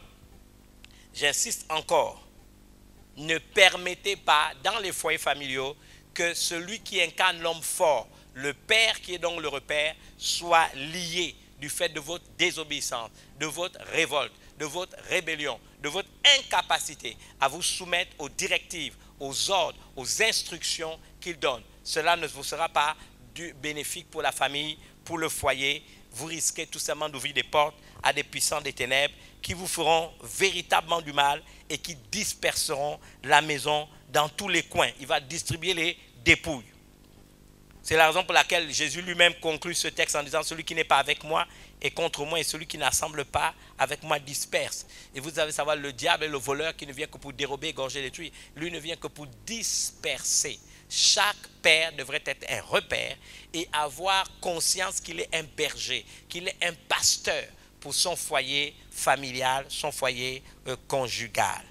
j'insiste encore, ne permettez pas dans les foyers familiaux que celui qui incarne l'homme fort, le père qui est donc le repère, soit lié du fait de votre désobéissance, de votre révolte, de votre rébellion, de votre incapacité à vous soumettre aux directives, aux ordres, aux instructions qu'il donne. Cela ne vous sera pas bénéfique pour la famille, pour le foyer. Vous risquez tout simplement d'ouvrir des portes à des puissants des ténèbres qui vous feront véritablement du mal et qui disperseront la maison dans tous les coins. Il va distribuer les dépouilles. C'est la raison pour laquelle Jésus lui-même conclut ce texte en disant « Celui qui n'est pas avec moi est contre moi et celui qui n'assemble pas avec moi disperse. » Et vous savez savoir, le diable est le voleur qui ne vient que pour dérober, égorger, détruire. Lui ne vient que pour disperser. Chaque père devrait être un repère et avoir conscience qu'il est un berger, qu'il est un pasteur pour son foyer familial, son foyer conjugal.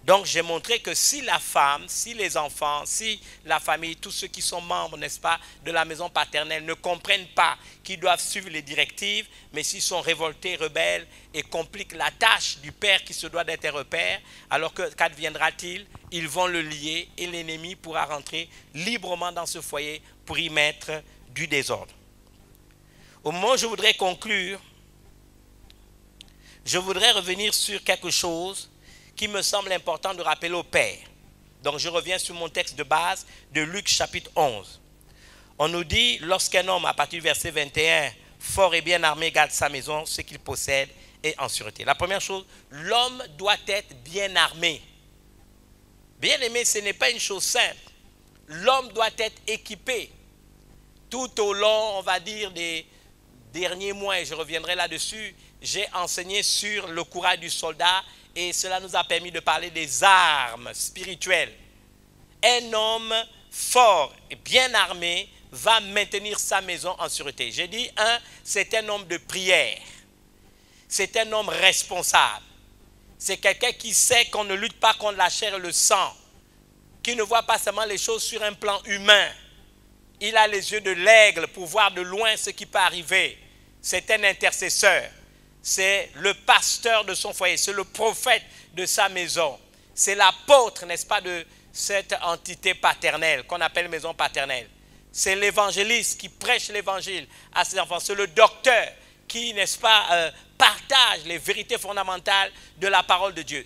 Donc, j'ai montré que si la femme, si les enfants, si la famille, tous ceux qui sont membres, n'est-ce pas, de la maison paternelle ne comprennent pas qu'ils doivent suivre les directives, mais s'ils sont révoltés, rebelles et compliquent la tâche du père qui se doit d'être un repère, alors qu'adviendra-t-il? Ils vont le lier et l'ennemi pourra rentrer librement dans ce foyer pour y mettre du désordre. Au moment où je voudrais conclure, je voudrais revenir sur quelque chose qui me semble important de rappeler au Père. Donc je reviens sur mon texte de base de Luc chapitre 11. On nous dit, lorsqu'un homme, à partir du verset 21, fort et bien armé, garde sa maison, ce qu'il possède est en sûreté. La première chose, l'homme doit être bien armé. Bien aimé, ce n'est pas une chose simple. L'homme doit être équipé. Tout au long, on va dire, des derniers mois, et je reviendrai là-dessus, j'ai enseigné sur le courage du soldat et cela nous a permis de parler des armes spirituelles. Un homme fort et bien armé va maintenir sa maison en sûreté. J'ai dit, c'est un homme de prière. C'est un homme responsable. C'est quelqu'un qui sait qu'on ne lutte pas contre la chair et le sang, qui ne voit pas seulement les choses sur un plan humain. Il a les yeux de l'aigle pour voir de loin ce qui peut arriver. C'est un intercesseur. C'est le pasteur de son foyer. C'est le prophète de sa maison. C'est l'apôtre, n'est-ce pas, de cette entité paternelle qu'on appelle maison paternelle. C'est l'évangéliste qui prêche l'évangile à ses enfants. C'est le docteur qui, n'est-ce pas, partage les vérités fondamentales de la parole de Dieu.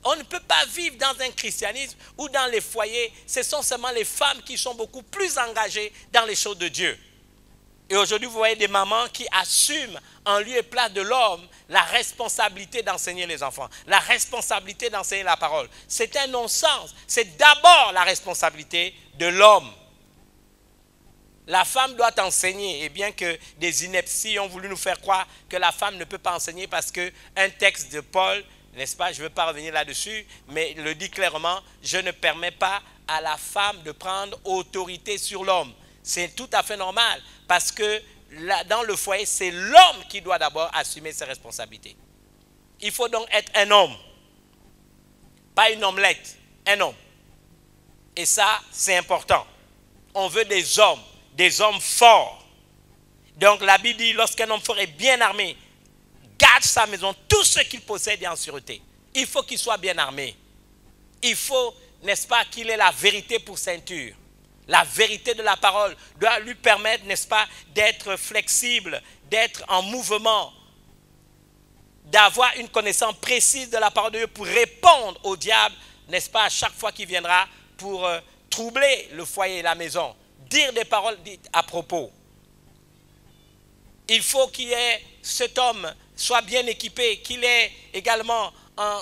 On ne peut pas vivre dans un christianisme ou dans les foyers. Ce sont seulement les femmes qui sont beaucoup plus engagées dans les choses de Dieu. Et aujourd'hui, vous voyez des mamans qui assument en lieu et place de l'homme la responsabilité d'enseigner les enfants, la responsabilité d'enseigner la parole. C'est un non-sens. C'est d'abord la responsabilité de l'homme. La femme doit enseigner, et bien que des inepties ont voulu nous faire croire que la femme ne peut pas enseigner parce qu'un texte de Paul, n'est-ce pas, je ne veux pas revenir là-dessus, mais il le dit clairement, je ne permets pas à la femme de prendre autorité sur l'homme. C'est tout à fait normal parce que là, dans le foyer, c'est l'homme qui doit d'abord assumer ses responsabilités. Il faut donc être un homme, pas une omelette, un homme. Et ça, c'est important. On veut des hommes forts. Donc la Bible dit, lorsqu'un homme fort est bien armé, garde sa maison, tout ce qu'il possède est en sûreté. Il faut qu'il soit bien armé. Il faut, n'est-ce pas, qu'il ait la vérité pour ceinture. La vérité de la parole doit lui permettre, n'est-ce pas, d'être flexible, d'être en mouvement, d'avoir une connaissance précise de la parole de Dieu pour répondre au diable, n'est-ce pas, à chaque fois qu'il viendra pour troubler le foyer et la maison. Dire des paroles dites à propos. Il faut qu'il ait, cet homme soit bien équipé, qu'il ait également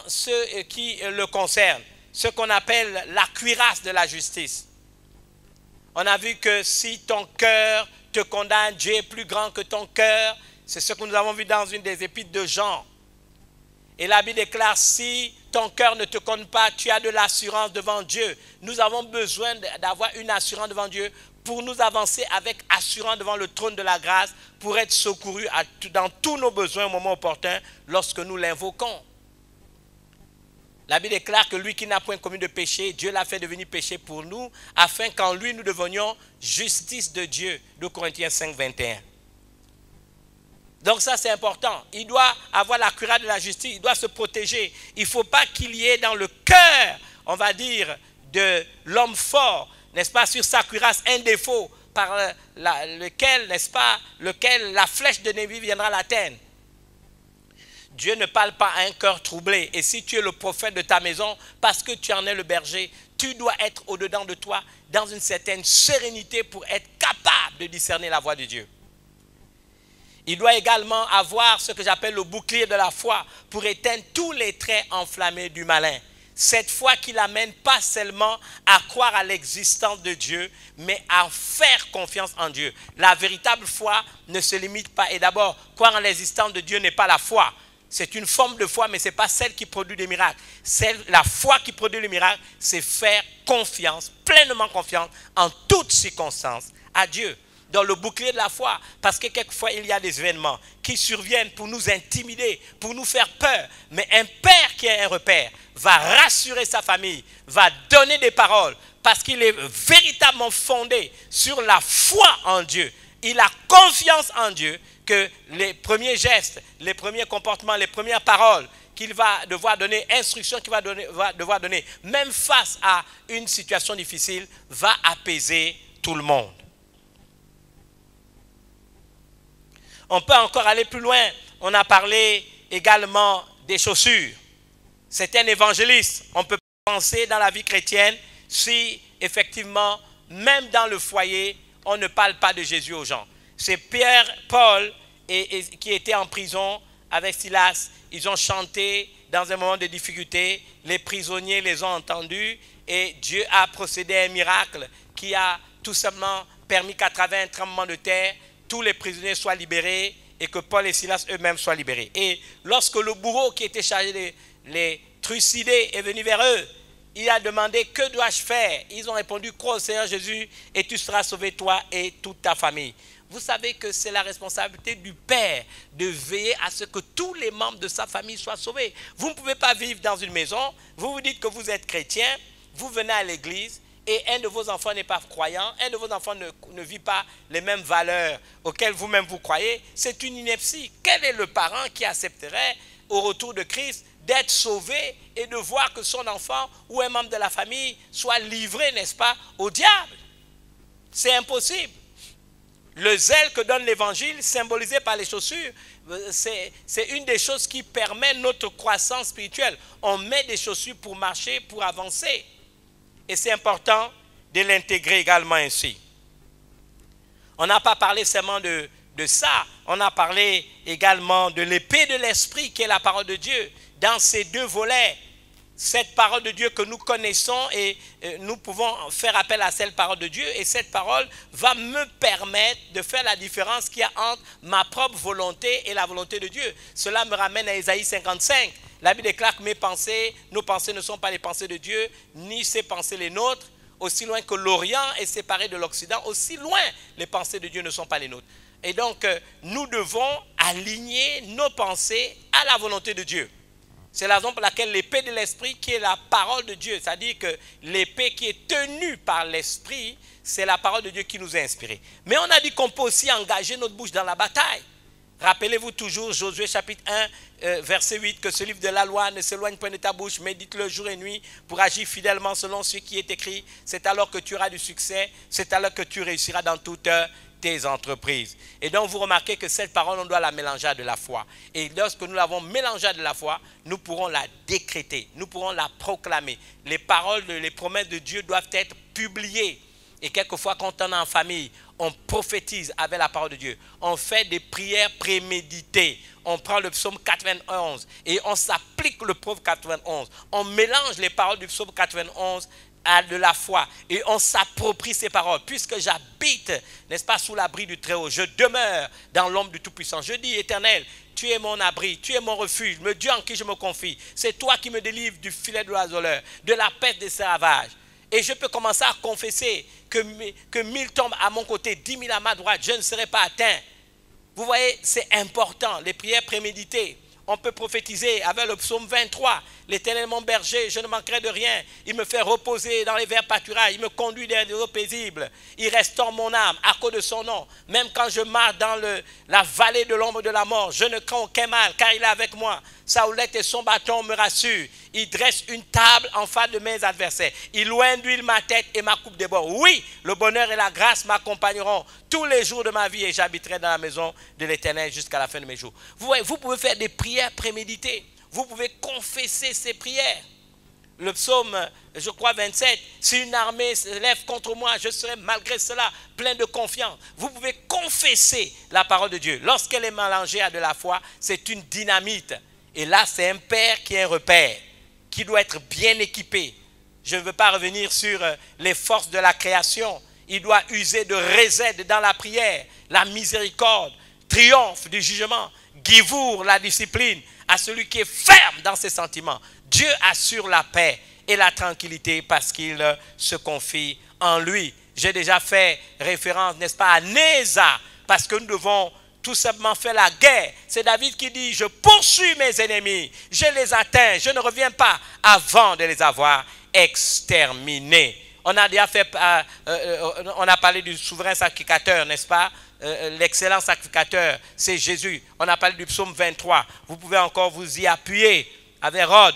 ce qui le concerne, ce qu'on appelle la cuirasse de la justice. On a vu que si ton cœur te condamne, Dieu est plus grand que ton cœur. C'est ce que nous avons vu dans une des épîtres de Jean. Et la Bible déclare, si ton cœur ne te condamne pas, tu as de l'assurance devant Dieu. Nous avons besoin d'avoir une assurance devant Dieu pour nous avancer avec assurance devant le trône de la grâce, pour être secourus dans tous nos besoins au moment opportun lorsque nous l'invoquons. La Bible déclare que lui qui n'a point commis de péché, Dieu l'a fait devenir péché pour nous, afin qu'en lui nous devenions justice de Dieu. 2 Corinthiens 5, 21. Donc ça c'est important. Il doit avoir la cuirasse de la justice, il doit se protéger. Il ne faut pas qu'il y ait dans le cœur, on va dire, de l'homme fort, n'est-ce pas, sur sa cuirasse, un défaut par lequel, n'est-ce pas, lequel la flèche de Névi viendra l'atteindre. Dieu ne parle pas à un cœur troublé. Et si tu es le prophète de ta maison, parce que tu en es le berger, tu dois être au-dedans de toi, dans une certaine sérénité pour être capable de discerner la voix de Dieu. Il doit également avoir ce que j'appelle le bouclier de la foi pour éteindre tous les traits enflammés du malin. Cette foi qui l'amène pas seulement à croire à l'existence de Dieu, mais à faire confiance en Dieu. La véritable foi ne se limite pas. Et d'abord, croire en l'existence de Dieu n'est pas la foi. C'est une forme de foi, mais ce n'est pas celle qui produit des miracles. La foi qui produit le miracle, c'est faire confiance, pleinement confiance, en toutes circonstances, à Dieu. Dans le bouclier de la foi, parce que quelquefois il y a des événements qui surviennent pour nous intimider, pour nous faire peur. Mais un père qui a un repère va rassurer sa famille, va donner des paroles, parce qu'il est véritablement fondé sur la foi en Dieu. Il a confiance en Dieu que les premiers gestes, les premiers comportements, les premières paroles qu'il va devoir donner, instructions qu'il va devoir donner, même face à une situation difficile, va apaiser tout le monde. On peut encore aller plus loin. On a parlé également des chaussures. C'est un évangéliste. On peut penser dans la vie chrétienne si effectivement, même dans le foyer, on ne parle pas de Jésus aux gens. C'est Pierre, Paul qui était en prison avec Silas. Ils ont chanté dans un moment de difficulté. Les prisonniers les ont entendus et Dieu a procédé à un miracle qui a tout simplement permis qu'à travers un tremblement de terre, tous les prisonniers soient libérés et que Paul et Silas eux-mêmes soient libérés. Et lorsque le bourreau qui était chargé de les trucider est venu vers eux, il a demandé, que dois-je faire? Ils ont répondu, crois au Seigneur Jésus et tu seras sauvé, toi et toute ta famille. Vous savez que c'est la responsabilité du Père de veiller à ce que tous les membres de sa famille soient sauvés. Vous ne pouvez pas vivre dans une maison, vous vous dites que vous êtes chrétien, vous venez à l'église et un de vos enfants n'est pas croyant, un de vos enfants ne vit pas les mêmes valeurs auxquelles vous-même vous croyez. C'est une ineptie. Quel est le parent qui accepterait au retour de Christ d'être sauvé et de voir que son enfant ou un membre de la famille soit livré, n'est-ce pas, au diable? C'est impossible. Le zèle que donne l'évangile, symbolisé par les chaussures, c'est une des choses qui permet notre croissance spirituelle. On met des chaussures pour marcher, pour avancer. Et c'est important de l'intégrer également ainsi. On n'a pas parlé seulement de ça, on a parlé également de l'épée de l'esprit qui est la parole de Dieu. Dans ces deux volets, cette parole de Dieu que nous connaissons et nous pouvons faire appel à cette parole de Dieu, et cette parole va me permettre de faire la différence qu'il y a entre ma propre volonté et la volonté de Dieu. Cela me ramène à Ésaïe 55. La Bible déclare que nos pensées ne sont pas les pensées de Dieu, ni ses pensées les nôtres. Aussi loin que l'Orient est séparé de l'Occident, aussi loin les pensées de Dieu ne sont pas les nôtres. Et donc, nous devons aligner nos pensées à la volonté de Dieu. C'est la raison pour laquelle l'épée de l'esprit, qui est la parole de Dieu, c'est-à-dire que l'épée qui est tenue par l'esprit, c'est la parole de Dieu qui nous a inspirés. Mais on a dit qu'on peut aussi engager notre bouche dans la bataille. Rappelez-vous toujours Josué chapitre 1, verset 8, que ce livre de la loi ne s'éloigne point de ta bouche, médite-le jour et nuit pour agir fidèlement selon ce qui est écrit. C'est alors que tu auras du succès, c'est alors que tu réussiras dans toutes tes entreprises. Et donc vous remarquez que cette parole, on doit la mélanger à de la foi. Et lorsque nous l'avons mélangée à de la foi, nous pourrons la décréter, nous pourrons la proclamer. Les paroles, les promesses de Dieu doivent être publiées. Et quelquefois, quand on est en famille, on prophétise avec la parole de Dieu. On fait des prières préméditées. On prend le psaume 91 et on s'applique le psaume 91. On mélange les paroles du psaume 91 à de la foi et on s'approprie ces paroles. Puisque j'habite, n'est-ce pas, sous l'abri du Très-Haut, je demeure dans l'ombre du Tout-Puissant. Je dis, Éternel, tu es mon abri, tu es mon refuge, le Dieu en qui je me confie. C'est toi qui me délivres du filet de l'oiseleur, de la peste des ravages. Et je peux commencer à confesser que 1000 tombent à mon côté, 10 000 à ma droite, je ne serai pas atteint. Vous voyez, c'est important, les prières préméditées. On peut prophétiser avec le psaume 23. L'Éternel est mon berger, je ne manquerai de rien. Il me fait reposer dans les verts pâturages. Il me conduit dans des eaux paisibles. Il restaure mon âme à cause de son nom. Même quand je marche dans la vallée de l'ombre de la mort, je ne crains aucun mal, car il est avec moi. Sa houlette et son bâton me rassurent. Il dresse une table en face de mes adversaires. Il loin d'huile ma tête et ma coupe déborde. Oui, le bonheur et la grâce m'accompagneront tous les jours de ma vie et j'habiterai dans la maison de l'Éternel jusqu'à la fin de mes jours. Vous voyez, vous pouvez faire des prières préméditées. Vous pouvez confesser ces prières. Le psaume, je crois 27, si une armée se lève contre moi, je serai malgré cela plein de confiance. Vous pouvez confesser la parole de Dieu. Lorsqu'elle est mélangée à de la foi, c'est une dynamite. Et là, c'est un père qui est un repère, qui doit être bien équipé. Je ne veux pas revenir sur les forces de la création. Il doit user de réserve dans la prière, la miséricorde, triomphe du jugement, givour, la discipline, à celui qui est ferme dans ses sentiments. Dieu assure la paix et la tranquillité parce qu'il se confie en lui. J'ai déjà fait référence, n'est-ce pas, à Néza, parce que nous devons tout simplement faire la guerre. C'est David qui dit, je poursuis mes ennemis, je les atteins, je ne reviens pas avant de les avoir exterminés. On a déjà fait, on a parlé du souverain sacrificateur, n'est-ce pas? L'excellent sacrificateur, c'est Jésus. On a parlé du psaume 23. Vous pouvez encore vous y appuyer avec Rod.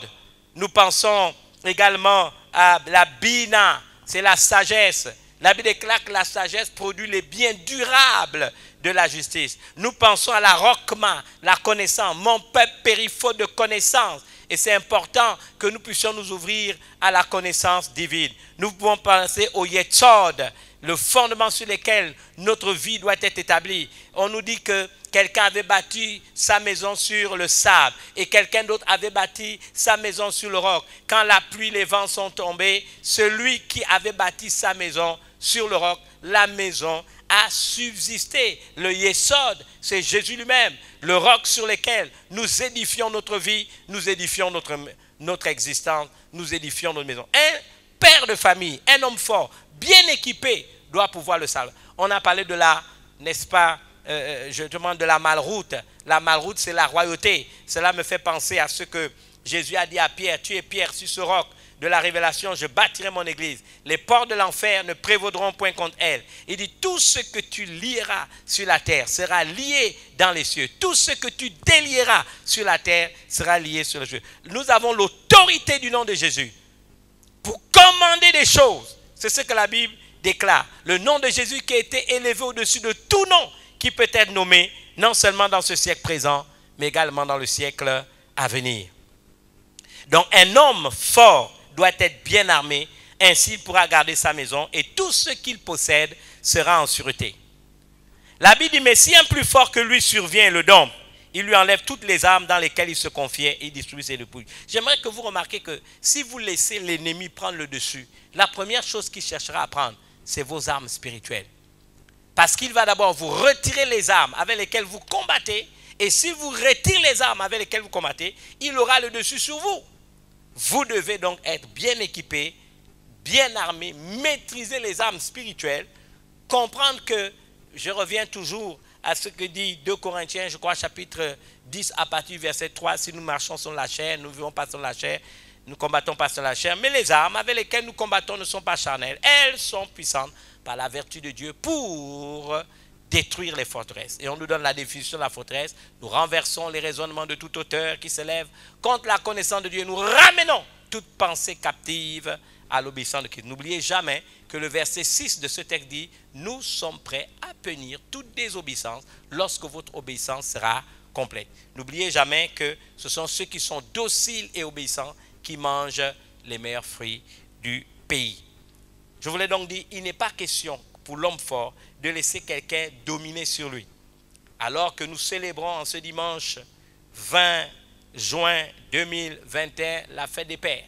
Nous pensons également à la Bina, c'est la sagesse. La Bible déclare que la sagesse produit les biens durables de la justice. Nous pensons à la Rokma, la connaissance. Mon peuple périt faute de connaissance. Et c'est important que nous puissions nous ouvrir à la connaissance divine. Nous pouvons penser au Yetsod, le fondement sur lequel notre vie doit être établie. On nous dit que quelqu'un avait bâti sa maison sur le sable et quelqu'un d'autre avait bâti sa maison sur le roc. Quand la pluie, les vents sont tombés, celui qui avait bâti sa maison sur le roc, la maison a subsisté. Le Yesod, c'est Jésus lui-même, le roc sur lequel nous édifions notre vie, nous édifions notre existence, nous édifions notre maison. Un père de famille, un homme fort, bien équipé, doit pouvoir le savoir. On a parlé de la, n'est-ce pas, je demande de la malroute. La malroute, c'est la royauté. Cela me fait penser à ce que Jésus a dit à Pierre, tu es Pierre sur ce roc de la révélation, je bâtirai mon église. Les portes de l'enfer ne prévaudront point contre elle. Il dit, tout ce que tu lieras sur la terre sera lié dans les cieux. Tout ce que tu délieras sur la terre sera lié sur les cieux. Nous avons l'autorité du nom de Jésus pour commander des choses. C'est ce que la Bible déclare. Le nom de Jésus qui a été élevé au-dessus de tout nom qui peut être nommé, non seulement dans ce siècle présent, mais également dans le siècle à venir. Donc un homme fort doit être bien armé, ainsi il pourra garder sa maison et tout ce qu'il possède sera en sûreté. La Bible dit, mais si un plus fort que lui survient et le dompte, il lui enlève toutes les armes dans lesquelles il se confiait et il distribue ses dépouilles. J'aimerais que vous remarquiez que si vous laissez l'ennemi prendre le dessus, la première chose qu'il cherchera à prendre, c'est vos armes spirituelles. Parce qu'il va d'abord vous retirer les armes avec lesquelles vous combattez, et si vous retirez les armes avec lesquelles vous combattez, il aura le dessus sur vous. Vous devez donc être bien équipé, bien armé, maîtriser les armes spirituelles, comprendre que, je reviens toujours à ce que dit 2 Corinthiens, je crois, chapitre 10, à partir du verset 3, si nous marchons sur la chair, nous vivons pas sur la chair, nous combattons pas sur la chair, mais les armes avec lesquelles nous combattons ne sont pas charnelles, elles sont puissantes par la vertu de Dieu pour détruire les forteresses. Et on nous donne la définition de la forteresse. Nous renversons les raisonnements de toute hauteur qui s'élève contre la connaissance de Dieu. Nous ramenons toute pensée captive à l'obéissance de Christ. N'oubliez jamais que le verset 6 de ce texte dit, nous sommes prêts à punir toute désobéissance lorsque votre obéissance sera complète. N'oubliez jamais que ce sont ceux qui sont dociles et obéissants qui mangent les meilleurs fruits du pays. Je voulais donc dire, il n'est pas question pour l'homme fort de laisser quelqu'un dominer sur lui. Alors que nous célébrons en ce dimanche 20 juin 2021 la fête des pères,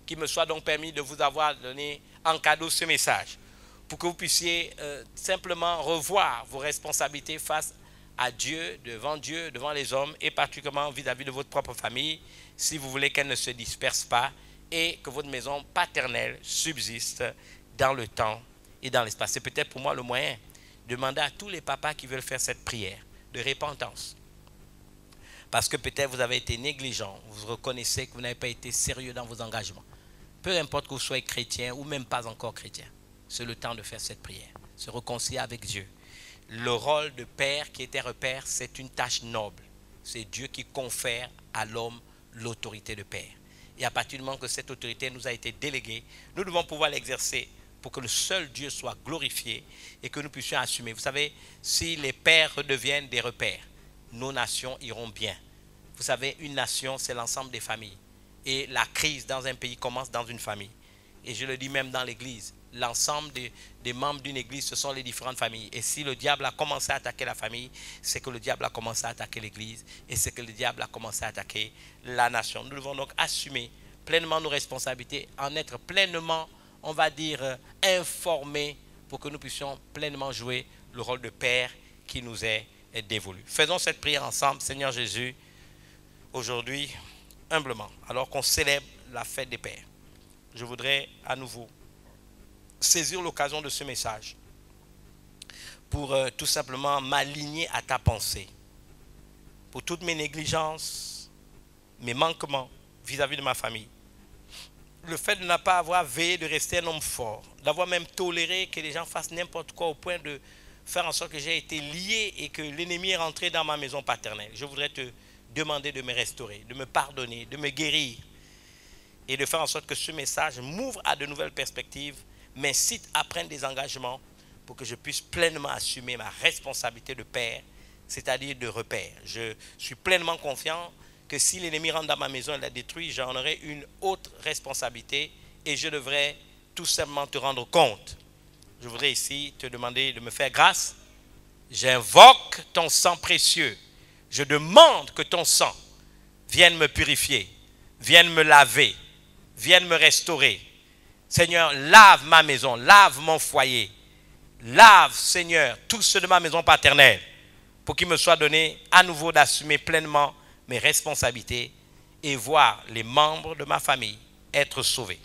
qu'il me soit donc permis de vous avoir donné en cadeau ce message pour que vous puissiez simplement revoir vos responsabilités face à Dieu, devant les hommes et particulièrement vis-à-vis de votre propre famille, si vous voulez qu'elle ne se disperse pas et que votre maison paternelle subsiste dans le temps et dans l'espace. C'est peut-être pour moi le moyen de demander à tous les papas qui veulent faire cette prière de repentance. Parce que peut-être vous avez été négligent, vous reconnaissez que vous n'avez pas été sérieux dans vos engagements. Peu importe que vous soyez chrétien ou même pas encore chrétien, c'est le temps de faire cette prière, se réconcilier avec Dieu. Le rôle de père qui était repère, c'est une tâche noble. C'est Dieu qui confère à l'homme l'autorité de père. Et à partir du moment que cette autorité nous a été déléguée, nous devons pouvoir l'exercer pour que le seul Dieu soit glorifié et que nous puissions assumer. Vous savez, si les pères redeviennent des repères, nos nations iront bien. Vous savez, une nation, c'est l'ensemble des familles. Et la crise dans un pays commence dans une famille. Et je le dis même dans l'église, l'ensemble des membres d'une église, ce sont les différentes familles. Et si le diable a commencé à attaquer la famille, c'est que le diable a commencé à attaquer l'église. Et c'est que le diable a commencé à attaquer la nation. Nous devons donc assumer pleinement nos responsabilités, en être pleinement, on va dire, informés pour que nous puissions pleinement jouer le rôle de père qui nous est dévolu. Faisons cette prière ensemble. Seigneur Jésus, aujourd'hui, humblement, alors qu'on célèbre la fête des pères, je voudrais à nouveau saisir l'occasion de ce message pour tout simplement m'aligner à ta pensée, pour toutes mes négligences, mes manquements vis-à-vis de ma famille. Le fait de ne pas avoir veillé de rester un homme fort, d'avoir même toléré que les gens fassent n'importe quoi au point de faire en sorte que j'ai été lié et que l'ennemi est rentré dans ma maison paternelle. Je voudrais te demander de me restaurer, de me pardonner, de me guérir et de faire en sorte que ce message m'ouvre à de nouvelles perspectives, m'incite à prendre des engagements pour que je puisse pleinement assumer ma responsabilité de père, c'est-à-dire de repère. Je suis pleinement confiant que si l'ennemi rentre dans ma maison et la détruit, j'en aurai une autre responsabilité et je devrais tout simplement te rendre compte. Je voudrais ici te demander de me faire grâce. J'invoque ton sang précieux. Je demande que ton sang vienne me purifier, vienne me laver, vienne me restaurer. Seigneur, lave ma maison, lave mon foyer. Lave, Seigneur, tout ce de ma maison paternelle pour qu'il me soit donné à nouveau d'assumer pleinement mes responsabilités et voir les membres de ma famille être sauvés.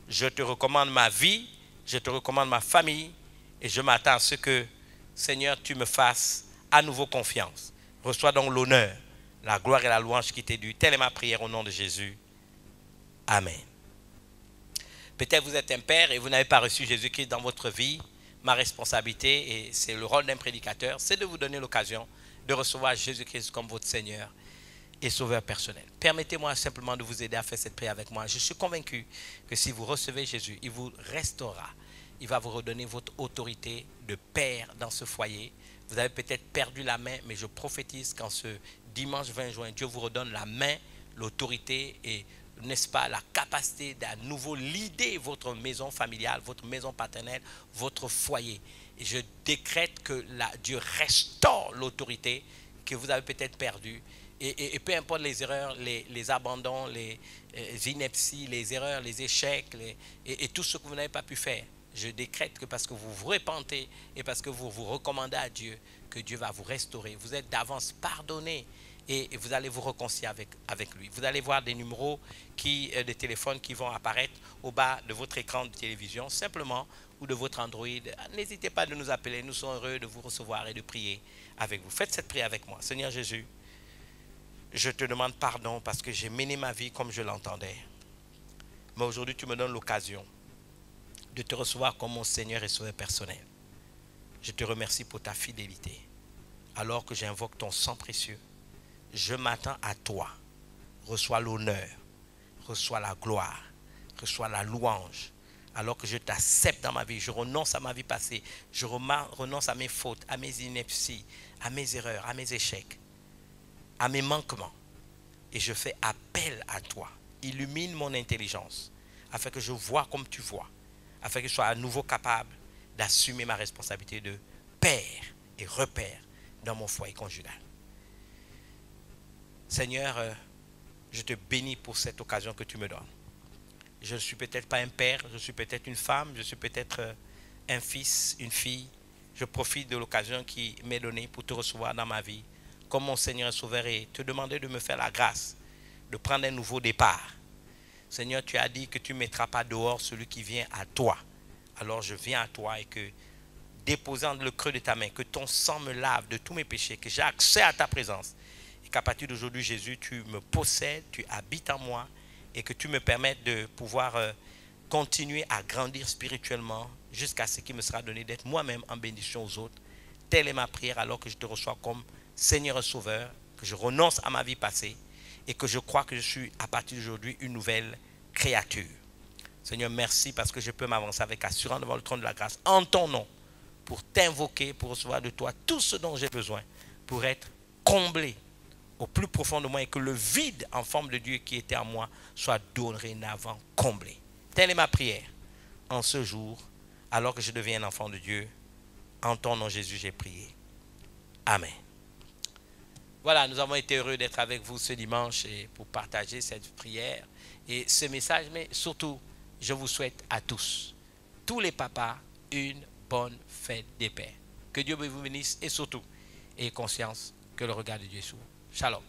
Je te recommande ma vie, je te recommande ma famille et je m'attends à ce que, Seigneur, tu me fasses à nouveau confiance. Reçois donc l'honneur, la gloire et la louange qui t'est due. Telle est ma prière au nom de Jésus. Amen. Peut-être vous êtes un père et vous n'avez pas reçu Jésus-Christ dans votre vie. Ma responsabilité, et c'est le rôle d'un prédicateur, c'est de vous donner l'occasion de recevoir Jésus-Christ comme votre Seigneur et Sauveur personnel. Permettez-moi simplement de vous aider à faire cette prière avec moi. Je suis convaincu que si vous recevez Jésus, il vous restaurera. Il va vous redonner votre autorité de père dans ce foyer. Vous avez peut-être perdu la main, mais je prophétise qu'en ce dimanche 20 juin, Dieu vous redonne la main, l'autorité et, n'est-ce pas, la capacité d'à nouveau leader votre maison familiale, votre maison paternelle, votre foyer. Et je décrète que Dieu restaure l'autorité que vous avez peut-être perdue. Et peu importe les erreurs, les abandons, les inepties, les erreurs, les échecs et tout ce que vous n'avez pas pu faire, je décrète que parce que vous vous repentez et parce que vous vous recommandez à Dieu, que Dieu va vous restaurer. Vous êtes d'avance pardonné et vous allez vous réconcilier avec lui. Vous allez voir des numéros, des téléphones qui vont apparaître au bas de votre écran de télévision, simplement, ou de votre Android. N'hésitez pas de nous appeler, nous sommes heureux de vous recevoir et de prier avec vous. Faites cette prière avec moi. Seigneur Jésus, je te demande pardon parce que j'ai mené ma vie comme je l'entendais. Mais aujourd'hui, tu me donnes l'occasion de te recevoir comme mon Seigneur et Sauveur personnel. Je te remercie pour ta fidélité. Alors que j'invoque ton sang précieux, je m'attends à toi. Reçois l'honneur, reçois la gloire, reçois la louange. Alors que je t'accepte dans ma vie, je renonce à ma vie passée, je renonce à mes fautes, à mes inepties, à mes erreurs, à mes échecs, à mes manquements. Et je fais appel à toi. Illumine mon intelligence, afin que je vois comme tu vois, afin que je sois à nouveau capable d'assumer ma responsabilité de père et repère dans mon foyer conjugal. Seigneur, je te bénis pour cette occasion que tu me donnes. Je ne suis peut-être pas un père, je suis peut-être une femme, je suis peut-être un fils, une fille. Je profite de l'occasion qui m'est donnée pour te recevoir dans ma vie comme mon Seigneur et Sauveur et te demander de me faire la grâce de prendre un nouveau départ. Seigneur, tu as dit que tu ne mettras pas dehors celui qui vient à toi. Alors je viens à toi et que, déposant le creux de ta main, que ton sang me lave de tous mes péchés, que j'ai accès à ta présence et qu'à partir d'aujourd'hui, Jésus, tu me possèdes, tu habites en moi et que tu me permettes de pouvoir continuer à grandir spirituellement jusqu'à ce qu'il me sera donné d'être moi-même en bénédiction aux autres. Telle est ma prière alors que je te reçois comme Seigneur et Sauveur, que je renonce à ma vie passée et que je crois que je suis à partir d'aujourd'hui une nouvelle créature. Seigneur, merci parce que je peux m'avancer avec assurance devant le trône de la grâce en ton nom pour t'invoquer, pour recevoir de toi tout ce dont j'ai besoin pour être comblé au plus profond de moi et que le vide en forme de Dieu qui était en moi soit dorénavant comblé. Telle est ma prière en ce jour alors que je deviens un enfant de Dieu. En ton nom Jésus, j'ai prié. Amen. Voilà, nous avons été heureux d'être avec vous ce dimanche et pour partager cette prière et ce message, mais surtout, je vous souhaite à tous les papas, une bonne fête des pères. Que Dieu vous bénisse et surtout, ayez conscience que le regard de Dieu est sur vous. Shalom.